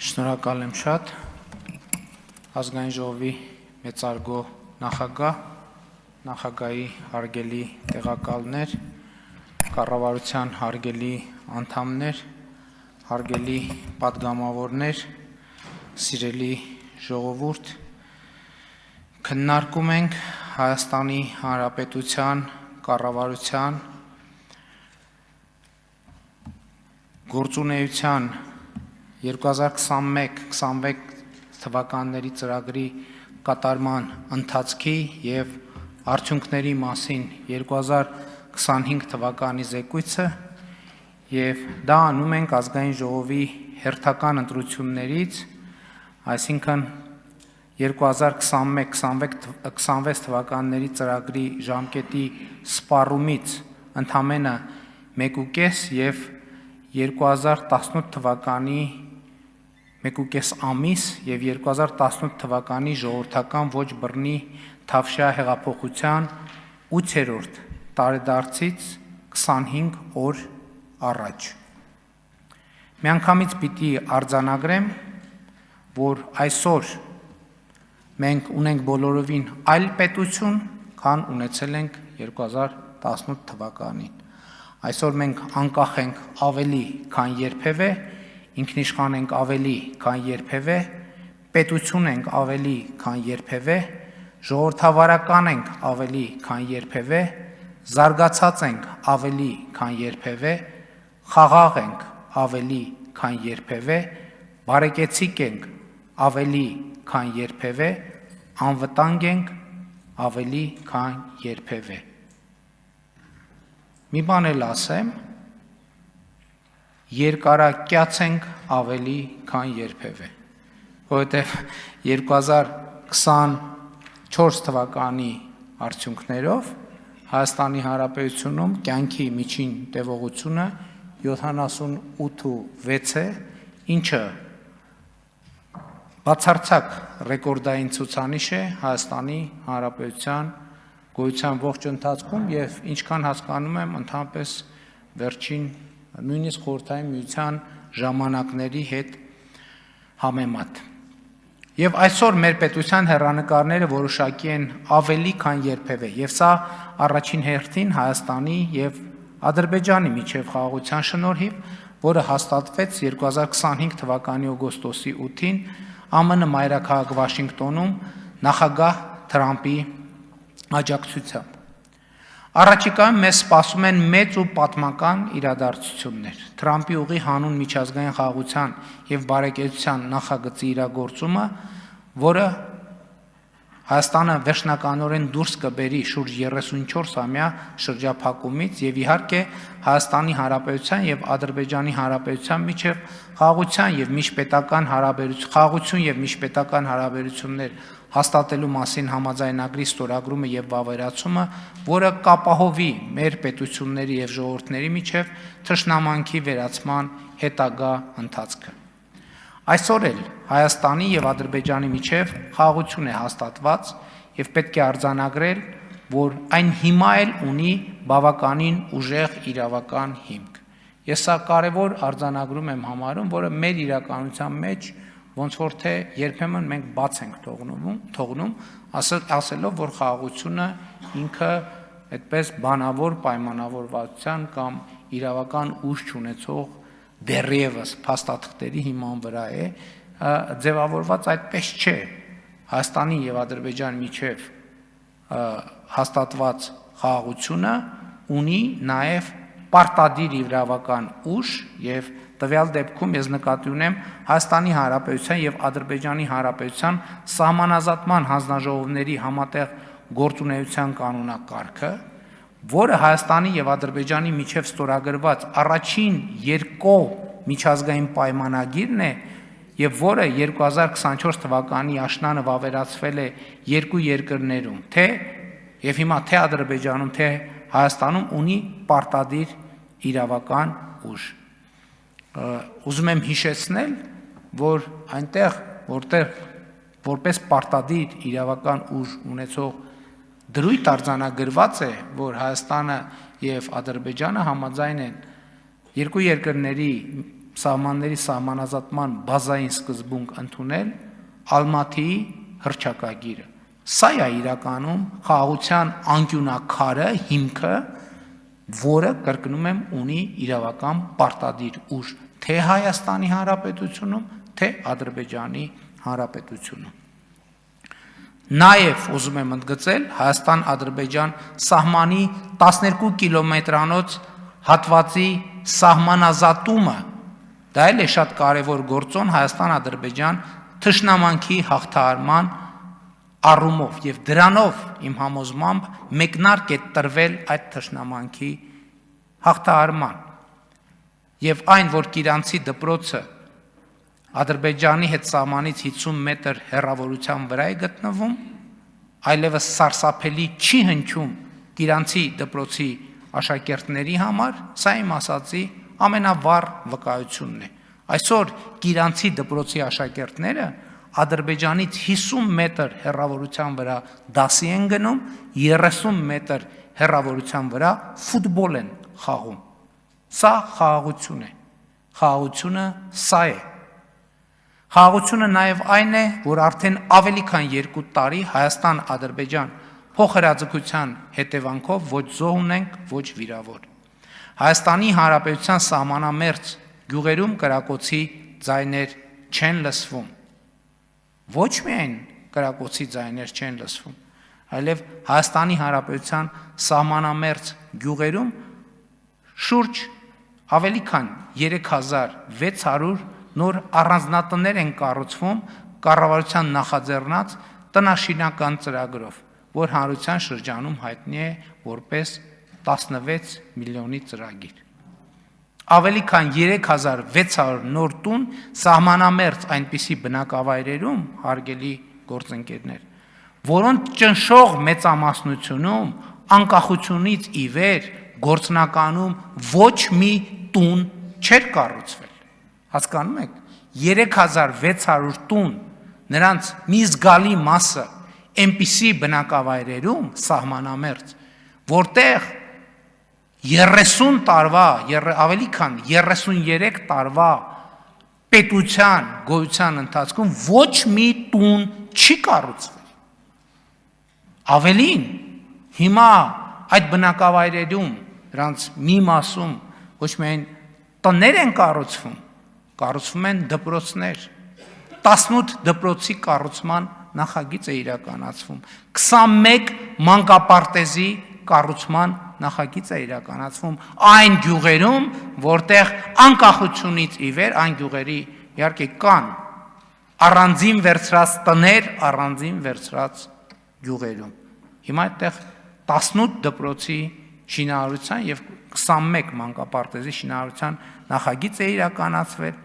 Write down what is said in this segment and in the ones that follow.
Շնորհակալ եմ շատ ազգային ժողովի մեծարգո նախագահ, նախագահի հարգելի տեղակալներ, կառավարության հարգելի անդամներ, հարգելի պատգամավորներ, սիրելի ժողովուրդ, քննարկում ենք Հայաստանի Հանրապետության կառավարության գործունեության 2021-26 թվականների ծրագրի կատարման ընթացքի և արդյունքների մասին 2025 թվականի զեկույցը և դա անում ենք ազգային ժողովի հերթական ընտրություններից, այսինքն 2021-26 թվականների ծրագրի ժամկետի սպառումից ընդամենը 1.5 և 2018 թվականի 1.5 ամիս և 2018 թվականի ժողովրդական ոչ բռնի Թավշյա հեղափոխության 8-րդ տարեդարձից 25 օր առաջ։ Միանգամից պիտի արձանագրեմ, որ այսօր մենք ունենք բոլորովին այլ պետություն, քան ունեցել ենք 2018 թվականին։ Այսօր մենք անկախ ենք ավելի, քան երբևէ, ինքնիշխան ենք ավելի, քան երբևէ, պետություն ենք ավելի, քան երբևէ, ժողովրդավարական ենք ավելի, քան երբևէ, զարգացած ենք ավելի, քան երբևէ, խաղաղ ենք ավելի, քան երբևէ, բարեկեցիկ ենք ավելի, քան երբևէ, անվտանգ ենք ավելի, քան երբևէ։ Մի բան էլ ասեմ, երկարակյաց ենք ավելի, քան երբևէ, որովհետև 2024 թվականի արդյունքներով Հայաստանի Հանրապետությունում կյանքի միջին տևողությունը 78.6 է, ինչը բացարձակ ռեկորդային ցուցանիշ է Հայաստանի Հանրապետության գոյության ողջ ընթացքում և ինչքան հասկանում եմ ընդհանրապես վերջին նույնիսկ Խորհրդային Միության ժամանակների հետ համեմատ։ Եվ այսօր մեր պետության հեռանկարները որոշակի են ավելի, քան երբևէ, և սա առաջին հերթին Հայաստանի և Ադրբեջանի միջև խաղաղության շնորհիվ, որը հաստատվեց 2025 թվականի օգոստոսի 8-ին ԱՄՆ մայրաքաղաք Վաշինգտոնում նախագահ Թրամփի աջակցությամբ։ Առաջիկայում մեզ սպասում են մեծ ու պատմական իրադարձություններ։ Թրամփի ուղի հանուն միջազգային խաղաղության և բարեկեցության նախագծի իրագործումը, որը Հայաստանը վերջնականորեն դուրս կբերի շուրջ 34-ամյա շրջափակումից և իհարկե Հայաստանի Հանրապետության և Ադրբեջանի Հանրապետության միջև խաղաղություն և միջպետական հարաբերություններ հաստատելու մասին համաձայնագրի ստորագրումը և վավերացումը, որը կապահովի մեր պետությունների և ժողովուրդների միջև թշնամանքի վերացման հետագա ընթացքը։ Այսօր էլ Հայաստանի և Ադրբեջանի միջև խաղաղություն է հաստատված և պետք է արձանագրել, որ այն հիմա էլ ունի բավականին ուժեղ իրավական հիմք։ Ես սա կարևոր արձանագրում եմ համարում, որը մեր իրականության մեջ ոնց որ թե երբեմն մենք բաց ենք թողնում, ասելով, որ խաղաղությունը ինքը այդպես բանավոր պայմանավորվածության կամ իրավական ուժ չունեցող դեռևս փաստաթղթերի հիման վրա է, ձևավորված այդպես չէ։ Հայաստանի և Ադրբեջանի միջև հաստատված խաղաղությունը ունի նաև պարտադիր իրավական ուժ և տվյալ դեպքում ես նկատի ունեմ Հայաստանի Հանրապետության և Ադրբեջանի Հանրապետության սահմանազատման հանձնաժողովների համատեղ գործունեության կանոնակարգը, որը Հայաստանի և Ադրբեջանի միջև ստորագրված առաջին երկկողմ միջազգային պայմանագիրն է և որը 2024 թվականի աշնանը վավերացվել է երկու երկրներում, և հիմա թե Ադրբեջանում, թե Հայաստանում ունի պարտադիր իրավական ուժ։ Ուզում եմ հիշեցնել, որ այնտեղ, որտեղ որպես պարտադիր իրավական ուժ ունեցող դրույթ արձանագրված է, որ Հայաստանը և Ադրբեջանը համաձայն են երկու երկրների սահմանների սահմանազատման բազային սկզբունք ընդունել Ալմատիի հռչակագիրը։ Սա է իրականում խաղաղության անկյունակարը, հիմքը, որը, կրկնում եմ, ունի իրավական պարտադիր ուժ թե Հայաստանի Հանրապետությունում, թե Ադրբեջանի Հանրապետությունում։ Նաև ուզում եմ ընդգծել Հայաստան-Ադրբեջան սահմանի 12 կիլոմետրանոց հատվածի սահմանազատումը, դա էլ է շատ կարևոր գործոն Հայաստան-Ադրբեջան թշնամանքի հաղթահարման առումով եւ դրանով իմ համոզմամբ մեկնարկ է տրվել այդ թշնամանքի հաղթահարման եւ այն, որ Կիրանցի դպրոցը Ադրբեջանի հետ սահմանից 50 մետր հեռավորության վրա է գտնվում, այլևս սարսափելի չի հնչում Կիրանցի դպրոցի աշակերտների համար, սա իմ ասածի ամենավառ վկայությունն է։ Այսօր Կիրանցի դպրոցի աշակերտները Ադրբեջանից 50 մետր հեռավորության վրա դասի են գնում, 30 մետր հեռավորության վրա ֆուտբոլ են խաղում։ Սա խաղաղություն է։ Խաղաղությունը սա է։ Խաղաղությունը նաև այն է, որ արդեն ավելի քան 2 տարի Հայաստան-Ադրբեջան փոխհրաձգության հետևանքով ոչ զոհ ունենք, ոչ վիրավոր։ Հայաստանի Հանրապետության սահմանամերձ գյուղերում կրակոցի ձայներ չեն լսվում։ Ոչ միայն կրակոցի ձայներ չեն լսվում, այլև Հայաստանի Հանրապետության սահմանամերձ գյուղերում շուրջ ավելի քան 3600 նոր առանձնատներ են կառուցվում կառավարության նախաձեռնած տնաշինական ծրագրով, որ հանրության շրջանում հայտնի է որպես 16 միլիոնի ծրագիր։ Ավելի քան 3600 նոր տուն սահմանամերձ այնպիսի բնակավայրերում, հարգելի գործընկերներ, որոնց ճնշող մեծամասնությունում անկախությունից ի վեր գործնականում ոչ մի տուն չէր կառուցվել։ Հասկանում եք, 3600 տուն, նրանց մի զգալի մասը այնպիսի բնակավայրերում սահմանամերձ, որտեղ 30 տարվա, ավելի քան 33 տարվա պետության գոյության ընթացքում ոչ մի տուն չի կառուցվել։ Ավելին, հիմա այդ բնակավայրերում, նրանց մի մասում ոչ միայն տներ են կառուցվում են դպրոցներ, 18 դպրոցի կառուցման նախագիծ է իրականացվում, 21 մանկապարտեզի կառուցման նախագիծ է իրականացվում այն գյուղերում, որտեղ անկախությունից ի վեր այն գյուղերի իհարկե կան առանձին վերցրած տներ, առանձին վերցրած գյուղերում։ Հիմա այդտեղ 18 դպրոցի շինարարության եւ 21 մանկապարտեզի շինարարության նախագիծ է իրականացվել,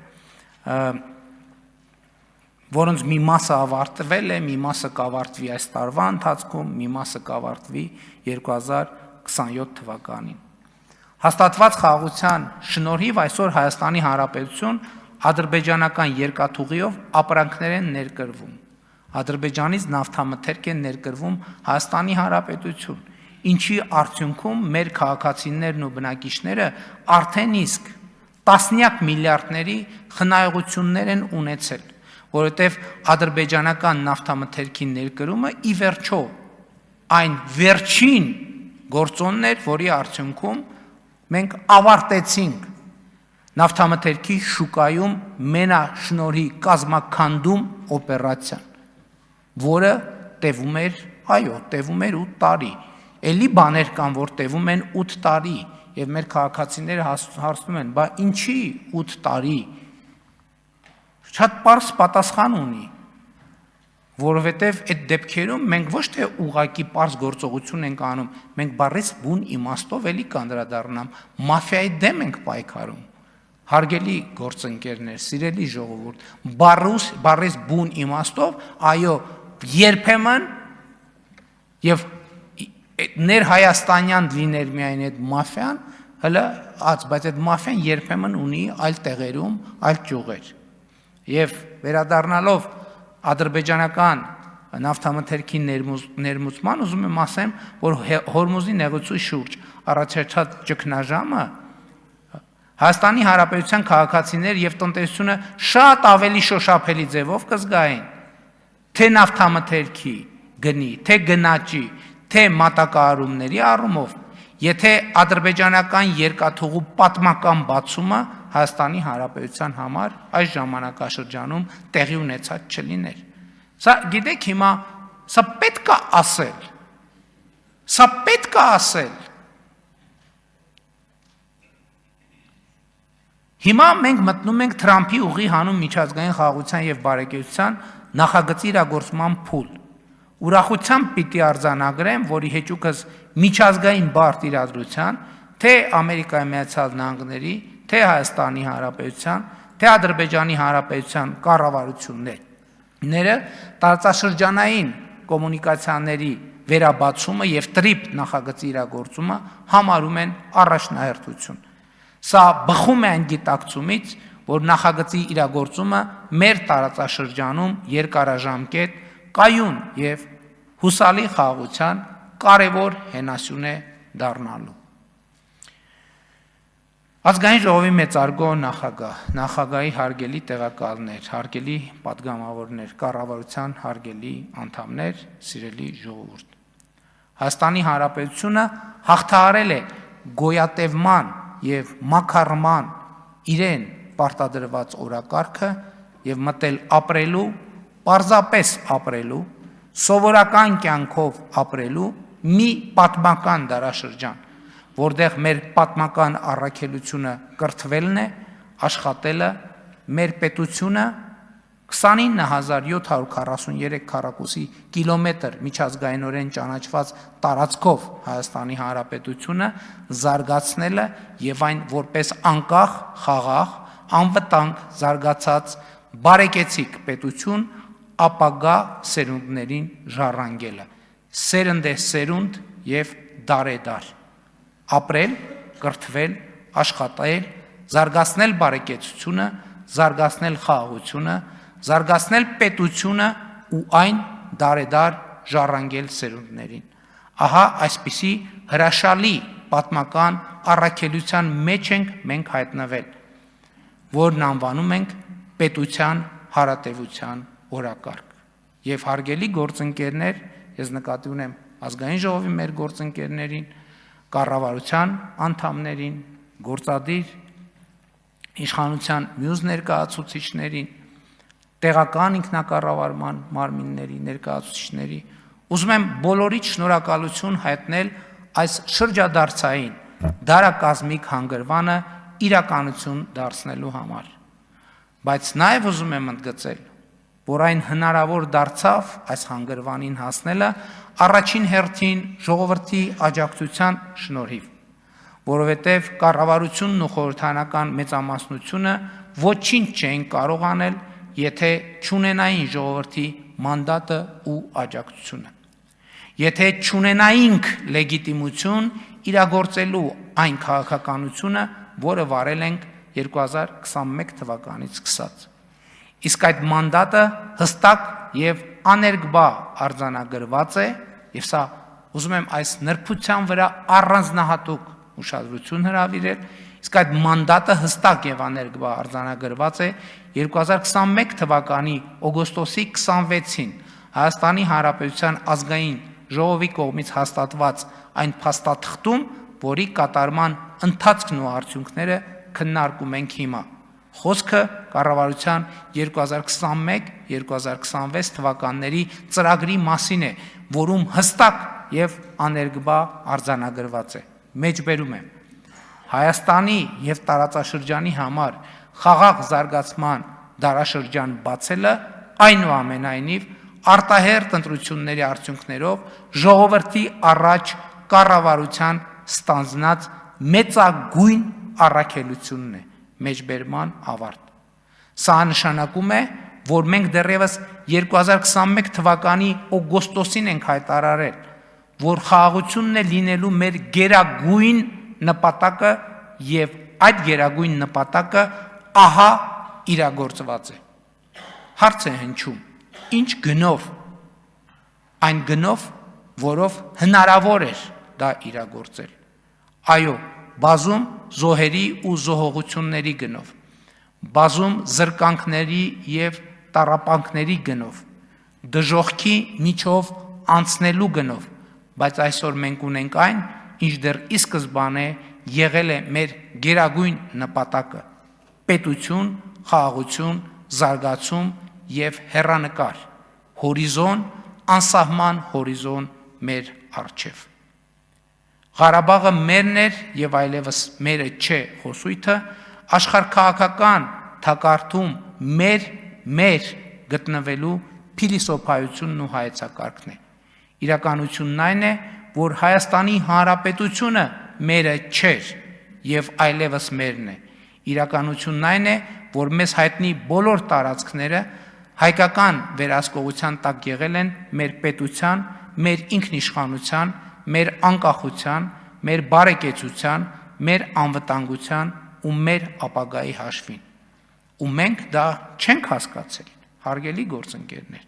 որոնց մի մասը ավարտվել է, մի մասը կավարտվի այս տարվա ընթացքում, մի մասը կավարտվի 2027 թվականին։ Հաստատված խաղաղության շնորհիվ այսօր Հայաստանի Հանրապետություն ադրբեջանական երկաթուղիով ապրանքներ են ներկրվում։ Ադրբեջանից նավթամթերք են ներկրվում Հայաստանի Հանրապետություն, ինչի արդյունքում մեր քաղաքացիներն ու բնակիչները արդեն իսկ տասնյակ միլիարդների խնայողություններ են ունեցել, որովհետև ադրբեջանական նավթամթերքի ներկրումը ի վերջո այն վերջին գործոնն էր, որի արդյունքում մենք ավարտեցինք նավթամթերքի շուկայում մենաշնորհի կազմաքանդում օպերացիան, որը տևում էր 8 տարի, էլի բաներ կան, որ տևում են 8 տարի, եւ մեր քաղաքացիները հարցնում են, բա ինչի 8 տարի, շատ պարզ պատասխան ունի, որովհետև այդ դեպքերում մենք ոչ թե ուղղակի պարզ գործողություն ենք անում, մենք բառից բուն իմաստով էլի կանդրադառնամ, մաֆիայի դեմ ենք պայքարում, հարգելի գործընկերներ, սիրելի ժողովուրդ, բառից բուն իմաստով, այո, երբեմն եւ ներհայաստանյան լիներ միայն այդ մաֆիան, բայց այդ մաֆիան երբեմն ունի այլ տեղերում, այլ ճյուղեր։ Եվ վերադառնալով ադրբեջանական նավթամթերքի ներմուծման, ուզում եմ ասեմ, որ Հորմուզի նեղուցի շուրջ առաջացած ճգնաժամը Հայաստանի Հանրապետության քաղաքացիներ եւ տնտեսությունը շատ ավելի շոշափելի ձևով կզգային, թե նավթամթերքի գնի, թե գնաճի, թե մատակարարումների առումով, եթե ադրբեջանական երկաթուղու պատմական բացումը Հայաստանի Հանրապետության համար այս ժամանակաշրջանում տեղի ունեցած չլիներ։ Սա գիտեք հիմա սա պետք է ասել։ Սա պետք է ասել։ Հիմա մենք մտնում ենք Թրամփի ուղի հանուն միջազգային խաղաղության եւ բարեկեցության նախագծի իրագործման փուլ։ Ուրախությամբ պիտի արձանագրեմ, որի հեճուկս միջազգային բարդ իրադրության, թե Ամերիկայի Միացյալ Նահանգների, թե Հայաստանի Հանրապետության, թե Ադրբեջանի Հանրապետության կառավարությունները տարածաշրջանային կոմունիկացիաների վերաբացումը եւ տրիպ նախագծի իրագործումը համարում են առաջնահերթություն։ Սա բխում է այն գիտակցումից, որ նախագծի իրագործումը մեր տարածաշրջանում երկարաժամկետ կայուն եւ հուսալի խաղաղության կարևոր հենասյուն է դառնալու։ Ազգային ժողովի մեծարգո նախագահի հարգելի տեղակալներ, հարգելի պատգամավորներ, կառավարության հարգելի անդամներ, սիրելի ժողովուրդ։ Հայաստանի Հանրապետությունը հաղթահարել է գոյատևման եւ մաքարման իրեն պարտադրված օրակարգը եւ մտել ապրելու, պարզապես ապրելու, սովորական կյանքով ապրելու մի պատմական դարաշրջան, որտեղ մեր պատմական առաքելությունը կրթվելն է, աշխատելը, մեր պետությունը 29743 քառակուսի կիլոմետր միջազգայինորեն ճանաչված տարածքով Հայաստանի Հանրապետությունը զարգացնելը եւ այն որպես անկախ, խաղաղ, անվտանգ զարգացած բարեկեցիկ պետություն ապագա սերունդներին ժառանգելը, սերնդե սերունդ եւ դարեդար, ապրել, կրթվել, աշխատել, զարգացնել բարեկեցությունը, զարգացնել խաղաղությունը, զարգացնել պետությունը ու այն դարեդար ժառանգել սերունդներին։ Ահա այսպիսի հրաշալի պատմական առաքելության մեջ ենք մենք հայտնվել, որն անվանում ենք պետության հարատևության օրակարգ։ Եվ հարգելի գործընկերներ, ես նկատի ունեմ ազգային ժողովի մեր գործընկերներին, կառավարության անդամներին, գործադիր իշխանության մյուս ներկայացուցիչներին, տեղական ինքնակառավարման մարմինների ներկայացուցիչների, ուզում եմ բոլորիդ շնորհակալություն հայտնել այս շրջադարձային դարակազմիկ հանգրվանը իրականություն դարձնելու համար։ Բայց նաև ուզում եմ ընդգծել, որ այն հնարավոր դարձավ այս հանգրվանին հասնելը առաջին հերթին ժողովրդի աջակցության շնորհիվ, որովհետև կառավարությունն ու խորհրդարանական մեծամասնությունը ոչինչ չէին կարող անել, եթե չունենային ժողովրդի մանդատը ու աջակցությունը։ Եթե չունենայինք լեգիտիմություն իրագործելու այն քաղաքականությունը, որը վարել ենք 2021 թվականից սկսած։ Իսկ այդ մանդատը հստակ եւ աներկբա արձանագրված է, եւ սա ուզում եմ այս նրբության վրա առանձնահատուկ ուշադրություն հրավիրել, իսկ այդ մանդատը հստակ եւ աներկբա արձանագրված է 2021 թվականի օգոստոսի 26-ին Հայաստանի Հանրապետության ազգային ժողովի կողմից հաստատված այն փաստաթղթում, որի կատարման ընթացքն ու արդյունքները քննարկում ենք հիմա։ Խոսքը կառավարության 2021-2026 թվականների ծրագրի մասին է, որում հստակ եւ աներկբա արձանագրված է։ Մեջբերում եմ. Հայաստանի եւ տարածաշրջանի համար խաղաղ զարգացման դարաշրջան բացելը այնուամենայնիվ արտահերթ ընտրությունների արդյունքներով ժողովրդի առաջ կառավարության ստանձնած մեծագույն առաքելությունն է, մեջբերման ավարտ։ Սա նշանակում է, որ մենք դեռևս 2021 թվականի օգոստոսին ենք հայտարարել, որ խաղաղությունն է լինելու մեր գերագույն նպատակը եւ այդ գերագույն նպատակը ահա իրագործված է։ Հարց է հնչում. ինչ գնով, այն գնով, որով հնարավոր էր դա իրագործել։ Այո, բազում զոհերի ու զոհողությունների գնով, բազում զրկանքների եւ տառապանքների գնով, դժոխքի միջով անցնելու գնով, բայց այսօր մենք ունենք այն, ինչ դեռ ի սկզբանե եղել է մեր գերագույն նպատակը՝ պետություն, խաղաղություն, զարգացում եւ հեռանկար, հորիզոն, անսահման հորիզոն մեր առջև։ Ղարաբաղը մերն էր եւ այլևս մերը չէ խոսույթը աշխարհքաղաքական թակարդում մեր գտնվելու փիլիսոփայությունն ու հայեցակարգն է։ Իրականությունն այն է, որ Հայաստանի Հանրապետությունը մերը չէր եւ այլևս մերն է։ Իրականությունն այն է, որ մեզ հայտնի բոլոր տարածքները հայկական վերահսկողության տակ եղել են մեր պետության, մեր ինքնիշխանության, մեր անկախության, մեր բարեկեցության, մեր անվտանգության ու մեր ապագայի հաշվին։ Ու մենք դա չենք հասկացել, հարգելի գործընկերներ։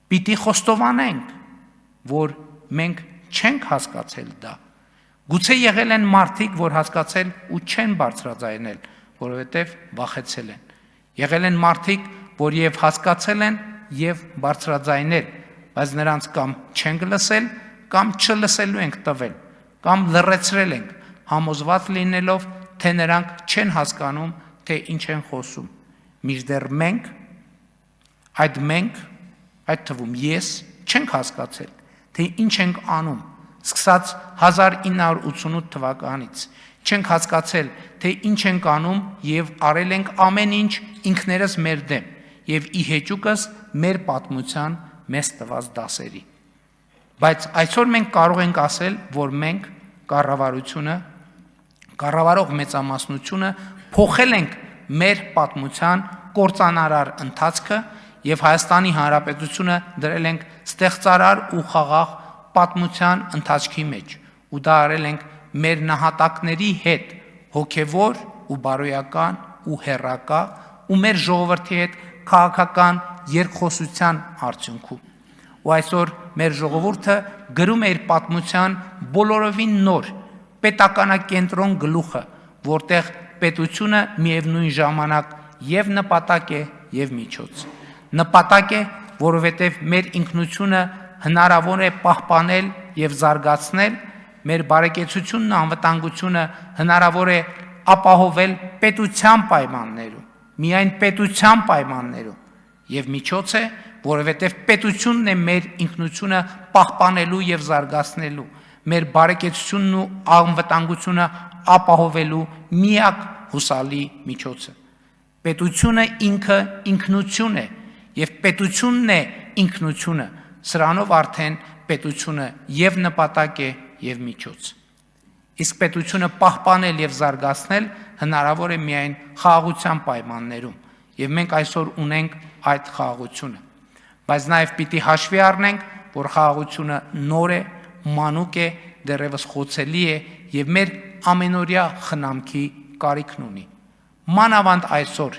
Պիտի խոստովանենք, որ մենք չենք հասկացել դա։ Գուցե եղել են մարդիկ, որ հասկացել ու չեն բարձրաձայնել, որովհետև վախեցել են։ Եղել են մարդիկ, որ եւ հասկացել են եւ բարձրաձայնել, բայց նրանց կամ չենք լսել, կամ չլսելու ենք տվել, կամ լռեցրել ենք, համոզված լինելով, թե նրանք չեն հասկանում, թե ինչ են խոսում։ Մինչդեռ մենք, այդ թվում ես, չենք հասկացել, թե ինչ ենք անում, սկսած 1988 թվականից, չենք հասկացել, թե ինչ ենք անում եւ արել ենք ամեն ինչ ինքներս մեր դեմ եւ ի հեճուկս մեր պատմության մեզ տված դասերի։ Բայց այսօր մենք կարող ենք ասել, որ մենք կառավարությունը, կառավարող մեծամասնությունը փոխել ենք մեր պատմության կործանարար ընթացքը եւ Հայաստանի Հանրապետությունը դրել ենք ստեղծարար ու խաղաղ պատմության ընթացքի մեջ ու դա արել ենք մեր նահատակների հետ հոգևոր ու բարոյական ու հերակա ու մեր ժողովրդի հետ քաղաքական երկխոսության արդյունքում։ Ու այսօր մեր ժողովուրդը գրում է իր պատմության բոլորովին նոր պետականակենտրոն գլուխը, որտեղ պետությունը միևնույն ժամանակ եւ նպատակ է եւ միջոց։ Նպատակ է, որովհետեւ մեր ինքնությունը հնարավոր է պահպանել եւ զարգացնել, մեր բարեկեցությունն ու անվտանգությունը հնարավոր է ապահովել պետության պայմաններում, միայն պետության պայմաններում եւ միջոց է, որովհետեւ պետությունն է մեր ինքնությունը պահպանելու եւ զարգացնելու, մեր բարեկեցությունն ու անվտանգությունը ապահովելու միակ հուսալի միջոցը։ Պետությունը ինքը ինքնություն է եւ պետությունն է ինքնությունը, սրանով արդեն պետությունը եւ նպատակ է եւ միջոց։ Իսկ պետությունը պահպանել եւ զարգացնել հնարավոր է միայն խաղաղության պայմաններում եւ մենք այսօր ունենք այդ խաղաղությունը։ Բայց նաեւ պիտի հաշվի առնենք, որ խաղաղությունը նոր է, մանուկ է, դեռևս խոցելի է եւ մեր ամենօրյա խնամքի կարիքն ունի։ Մանավանդ այսօր,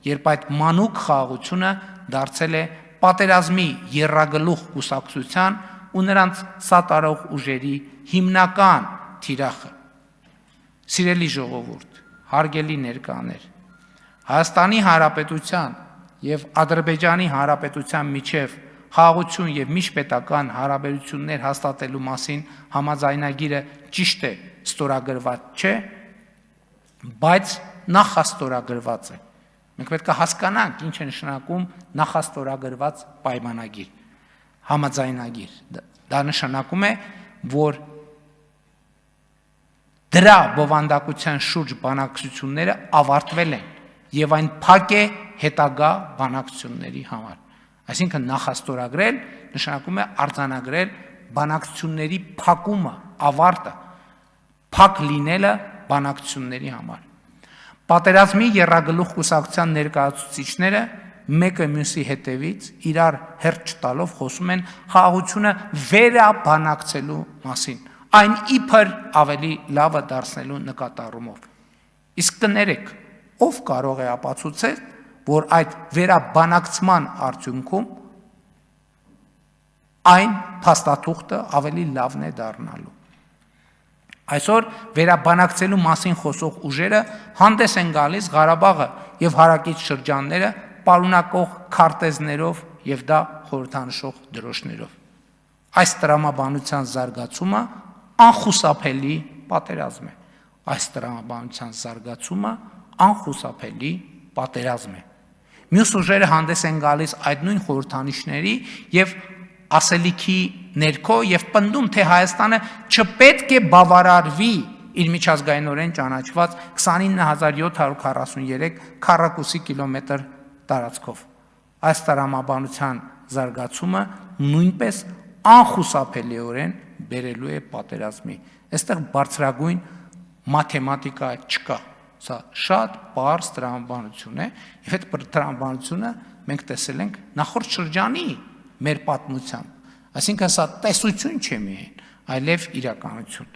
երբ այդ մանուկ խաղաղությունը դարձել է պատերազմի եռագլուխ կուսակցության ու նրանց սատարող ուժերի հիմնական թիրախը։ Սիրելի ժողովուրդ, հարգելի ներկաներ, Հայաստանի Հանրապետության եւ Ադրբեջանի Հանրապետության միջև խաղաղություն եւ միջպետական հարաբերություններ հաստատելու մասին համաձայնագիրը ճիշտ է ստորագրված չէ, բայց նախաստորագրված է։ Մենք պետք է հասկանանք ինչ է նշանակում նախաստորագրված պայմանագիր, համաձայնագիր։ Դա նշանակում է, որ դրա բովանդակության շուրջ բանակցությունները ավարտվել են եւ այն փակ է հետագա բանակցությունների համար։ Այսինքն նախաստորագրել նշանակում է արձանագրել բանակցությունների փակումը, ավարտը, փակ լինելը բանակցությունների համար։ Պատերազմի եռագլուխ կուսակցության ներկայացուցիչները մեկը մյուսի հետևից իրար հերթ չտալով խոսում են խաղաղությունը վերաբանակցելու մասին, այն իբր ավելի լավը դարձնելու նկատառումով։ Իսկ կներեք, ով կարող է ապացուցել, որ այդ վերաբանակցման արդյունքում այն փաստաթուղթը ավելի լավն է դառնալու։ Այսօր վերաբանակցելու մասին խոսող ուժերը հանդես են գալիս Ղարաբաղը եւ հարակից շրջանները պարունակող քարտեզներով եւ դա խորհրդանշող դրոշներով։ Այս տրամաբանության զարգացումը անխուսափելի պատերազմ է։ Այս տրամաբանության զարգացումը անխուսափելի պատերազմ է։ Մյուս ուժերը հանդես են գալիս այդ նույն խորհրդանիշների եւ ասելիքի ներքո եւ պնդում, թե Հայաստանը չպետք է բավարարվի իր միջազգայինորեն ճանաչված 29743 քառակուսի կիլոմետր տարածքով։ Այս տրամաբանության զարգացումը նույնպես անխուսափելիորեն բերելու է պատերազմի։ Այստեղ բարձրագույն մաթեմատիկա չկա։ Սա շատ պարզ տրամաբանություն է, եւ այդ տրամաբանությունը մենք տեսել ենք նախորդ շրջանի մեր պատմությամբ։ Այսինքն սա տեսություն չէ միայն, այլև իրականություն։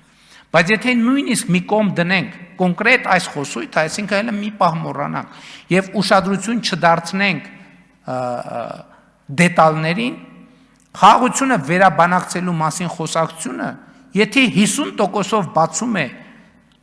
Բայց եթե նույնիսկ մի կողմ դնենք կոնկրետ այս խոսույթը, այսինքն հենց մի պահ մոռանանք եւ ուշադրություն չդարձնենք դետալներին, խաղաղությունը վերաբանակցելու մասին խոսակցությունը, եթե 50%-ով բացում է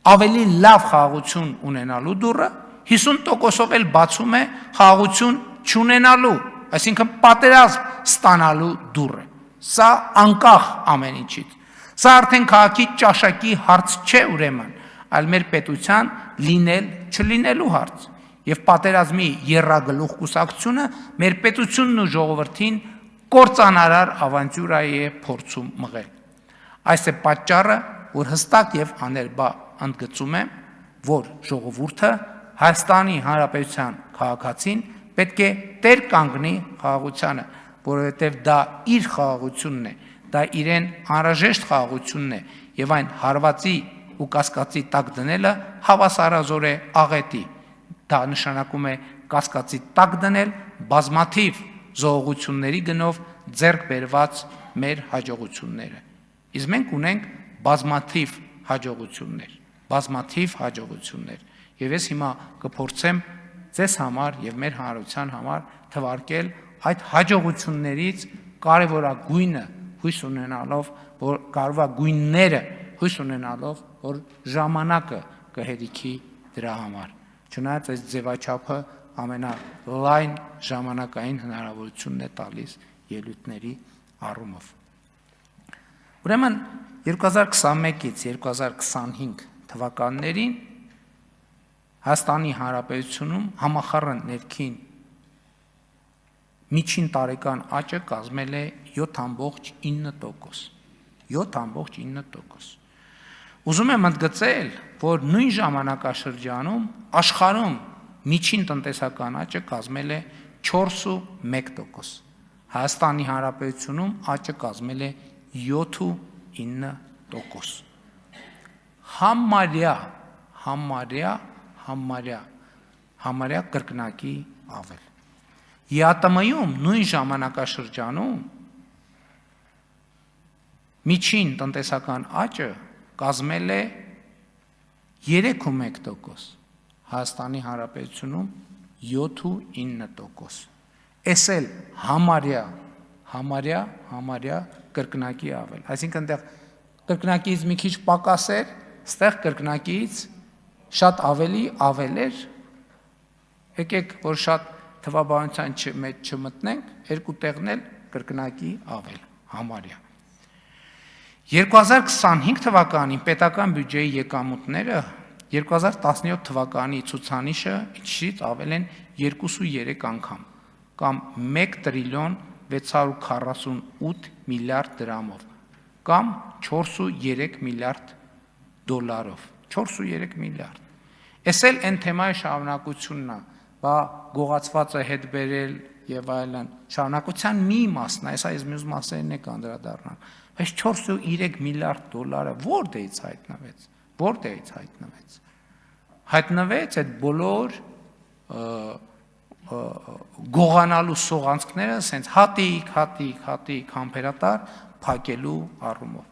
ավելի լավ խաղաղություն ունենալու դուռը, 50%-ով էլ բացում է խաղաղություն չունենալու, այսինքն պատերազմ ստանալու դուռը։ Սա անկախ ամեն ինչից։ Սա արդեն քաղաքի ճաշակի հարց չէ ուրեմն, այլ մեր պետության լինել չլինելու հարց։ Եվ պատերազմի եռագլուխ կուսակցությունը մեր պետությունն ու ժողովրդին կործանարար ավանտյուրայի է փորձում մղել։ Այս է պատճառը, որ հստակ եւ աներբա ընդգծում եմ, որ ժողովուրդը Հայաստանի Հանրապետության քաղաքացին պետք է տեր կանգնի խաղաղությանը, որովհետև դա իր խաղաղությունն է, դա իրեն անհրաժեշտ խաղաղությունն է եւ այն հարվածի ու կասկածի տակ դնելը հավասարազոր է աղետի։ Դա նշանակում է կասկածի տակ դնել բազմաթիվ զողողությունների գնով ձեռք բերված մեր հաջողությունները։ Իսկ մենք ունենք բազմաթիվ հաջողություններ։ Եվ ես հիմա կփորձեմ ձեզ համար եւ մեր հանրության համար թվարկել այդ հաջողություններից կարևորագույնը հույս ունենալով, որ կարևորագույնները հույս ունենալով, որ ժամանակը կհերիքի դրա համար։ Չնայած այս ձևաչափը ամենալայն ժամանակային հնարավորությունն է տալիս ելույթների առումով։ Ուրեմն 2021-ից 2025 թվականներին Հայաստանի Հանրապետությունում համախառն ներքին միջին տարեկան աճը կազմել է 7.9%։ 7.9%։ Ուզում եմ ընդգծել, որ նույն ժամանակաշրջանում աշխարհում միջին տնտեսական աճը կազմել է 4.1%։ Հայաստանի Հանրապետությունում աճը կազմել է 7.9%։ Համարյա կրկնակի ավել։ ԵԱՏՄ-ում նույն ժամանակաշրջանում միջին տնտեսական աճը կազմել է 3.1%, Հայաստանի Հանրապետությունում 7.9%։ Էս էլ համարյա կրկնակի ավել։ Այսինքն այնտեղ կրկնակից մի քիչ պակաս էր, այստեղ կրկնակից շատ ավելի ավել էր։ Եկեք որ շատ թվաբանության մեջ չմտնենք, երկու տեղն էլ կրկնակի ավել, համարյա։ 2025 թվականին պետական բյուջեի եկամուտները 2017 թվականի ցուցանիշը ինչից ավել են 2.3 անգամ, կամ 1 տրիլիոն 648 միլիարդ դրամով, կամ 4.3 միլիարդ դոլարով, 4.3 միլիարդ։ Էս էլ այն թեմայի շարունակությունն է, բա գողացվածը հետ բերել եւ այլն, շարունակության մի մասն է, այս մյուս մասերն է կանդրադառնալ։ Այս 4.3 միլիարդ դոլարը որտեղից հայտնվեց։ Հայտնվեց այդ բոլոր գողանալու սողանցքները սենց հատիկ համբերատար փակելու առումով։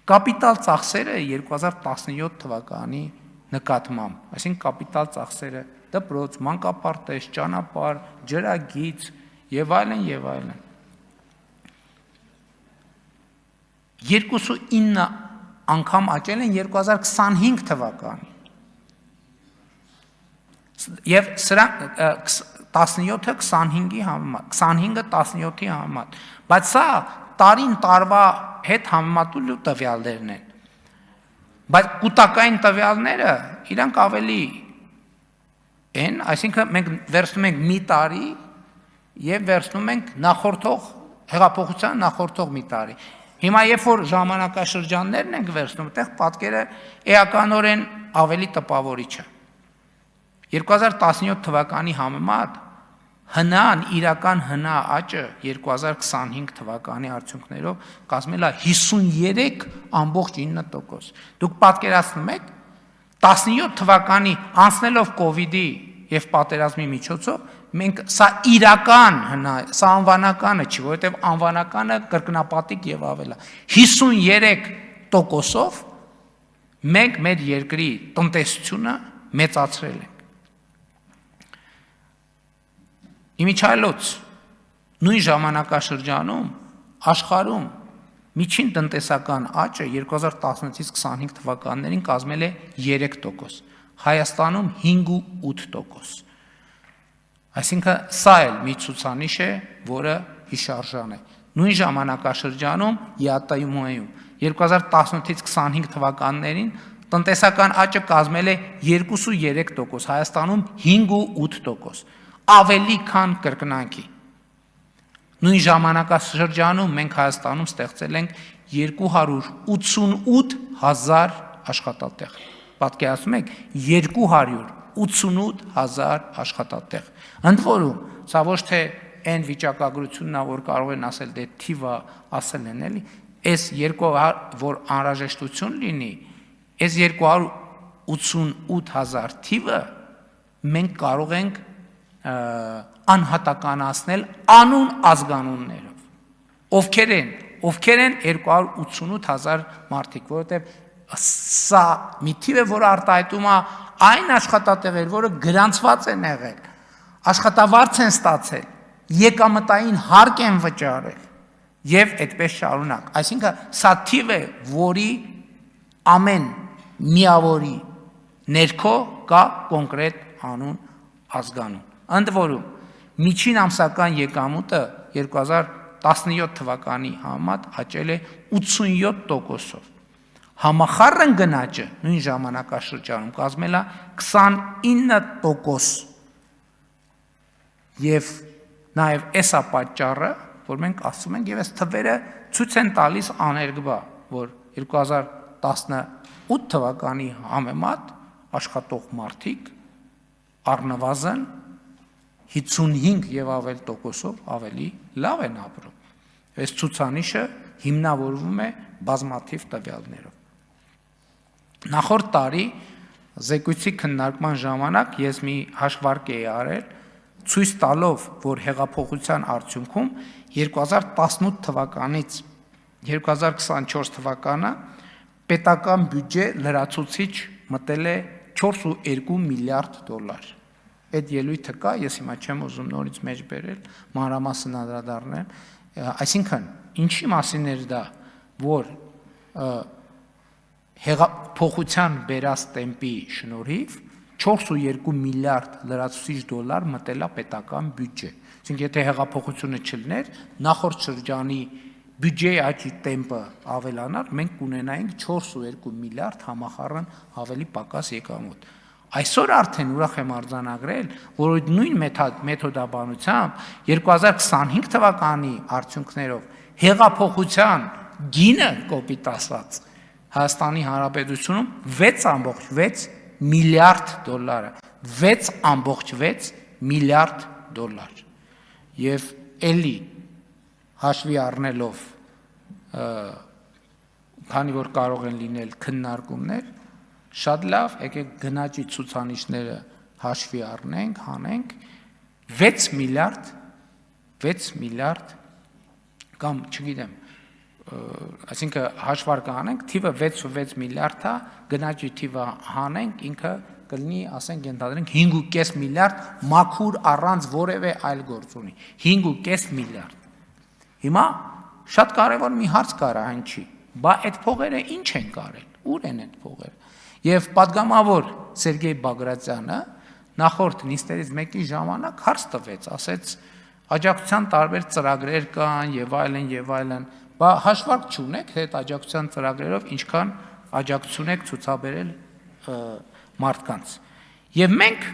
Կապիտալ ծախսերը 2017 թվականի նկատմամբ, այսինքն կապիտալ ծախսերը դպրոց, մանկապարտեզ, ճանապարհ, ջրագիծ եւ այլն 2.9 անգամ աճել են 2025 թվականին։ Եվ սրանք 17-ը 25-ի համեմատ, 25-ը 17-ի համեմատ, բայց սա տարին տարվա հետ համեմատելու տվյալներն են։ Բայց կուտակային տվյալները իրանք ավելի են, այսինքն մենք վերցնում ենք մի տարի եւ վերցնում ենք նախորդող հեղափոխության նախորդող մի տարի։ Հիմա երբ որ ժամանակաշրջաններն ենք վերցնում, այդտեղ պատկերը էականորեն ավելի տպավորիչ է։ 2017 թվականի համեմատ հնան իրական հնա աճը 2025 թվականի արդյունքներով կազմել է 53.9%։ Դուք պատկերացնում եք 17 թվականի անցնելով կոവിഡ്ի եւ պատերազմի միջոցով մենք սա իրական հնա, սա անվանականը չի, որովհետեւ անվանականը կրկնապատիկ եւ ավելա 53%-ով մենք մեր երկրի տնտեսությունը մեծացրել ենք։ Իմիջիայլոց նույն ժամանակաշրջանում աշխարհում միջին տնտեսական աճը 2016-ից 25 թվականներին կազմել է 3%, Հայաստանում 5.8%։ Այսինքն սա էլ մի ցուցանիշ է, որը հիշարժան է։ Նույն ժամանակաշրջանում ԵԱՏՄ-ում 2018-ից 25 թվականներին տնտեսական աճը կազմել է 2.3%, Հայաստանում 5.8%, ավելի քան կրկնակի։ Նույն ժամանակաշրջանում մենք Հայաստանում ստեղծել ենք 288,000 աշխատատեղ։ Պատկերացնում եք 288,000 աշխատատեղ։ Ընդ որում, սա ոչ թե այն վիճակագրությունն է, որ կարող են ասել դե թիվը ասել են էլի, այս 200 որ անհրաժեշտություն լինի, այս 288,000 թիվը մենք կարող ենք անհատականացնել անուն ազգանուններով։ Ովքեր են 288,000 մարդիկ, որովհետև սա մի թիվ է, որը արտահայտում է այն աշխատատեղեր, որը գրանցված են եղել, աշխատավարձ են ստացել, եկամտային հարկ են վճարել եւ այդպես շարունակ։ Այսինքն սա թիվ է, որի ամեն միավորի ներքո կա կոնկրետ անուն ազգանուն։ Ընդ որում, միջին ամսական եկամուտը 2017 թվականի համեմատ աճել է 87%-ով։ Համախառն գնաճը նույն ժամանակաշրջանում կազմել է 29%։ Եվ նաև էսա պատճառը, որ մենք ասում ենք, եւ այս թվերը ցույց են տալիս աներկբա, որ 2018 թվականի համեմատ աշխատող մարդիկ առնվազն 55 եւ ավել տոկոսով ավելի լավ են ապրում։ Այս ցուցանիշը հիմնավորվում է բազմաթիվ տվյալներով։ Նախորդ տարի զեկույցի քննարկման ժամանակ ես մի հաշվարկ էի արել, ցույց տալով, որ հեղափոխության արդյունքում 2018 թվականից 2024 թվականը պետական բյուջե լրացուցիչ մտել է 4.2 միլիարդ դոլար։ Այդ ելույթը կա, ես հիմա չեմ ուզում նորից մեջ բերել, մանրամասն անդրադառնալ, այսինքն ինչի մասին էր դա, որ հեղափոխության բերած տեմպի շնորհիվ 4.2 միլիարդ լրացուցիչ դոլար մտել է պետական բյուջե։ Այսինքն եթե հեղափոխությունը չլիներ, նախորդ շրջանի բյուջեի աճի տեմպը ավելանար, մենք կունենայինք 4.2 միլիարդ համախառն ավելի պակաս եկամուտ։ Այսօր արդեն ուրախ եմ արձանագրել, որ նույն մեթոդաբանությամբ 2025 թվականի արդյունքներով հեղափոխության գինը կոպիտ ասած Հայաստանի Հանրապետությունում 6.6 միլիարդ դոլար, 6.6 միլիարդ դոլար։ Եվ էլի հաշվի առնելով, քանի որ կարող են լինել քննարկումներ, շատ լավ, եկեք գնաճի ցուցանիշները հաշվի առնենք, հանենք 6 միլիարդ կամ չգիտեմ, այսինքն հաշվարկը հանենք, թիվը 6.6 միլիարդ է, գնաճի թիվը հանենք, ինքը կլինի, ասենք, ենթադրենք 5.5 միլիարդ մաքուր առանց որևէ այլ գործունի, 5.5 միլիարդ։ Հիմա շատ կարևոր մի հարց կար, այն չի, Բա այդ փողերը ինչ են կարել, ուր են այդ փողերը։ Եվ падգամավոր Սերգեյ Բագրատյանը նախորդ նիստերից մեկի ժամանակ հարց տվեց, ասեց աջակցության տարբեր ծրագրեր կան եւ այլն, բա հաշվարկ չունեք այդ աջակցության ծրագրերով ինչքան աջակցություն եք ցուցաբերել մարդկանց։ Եվ մենք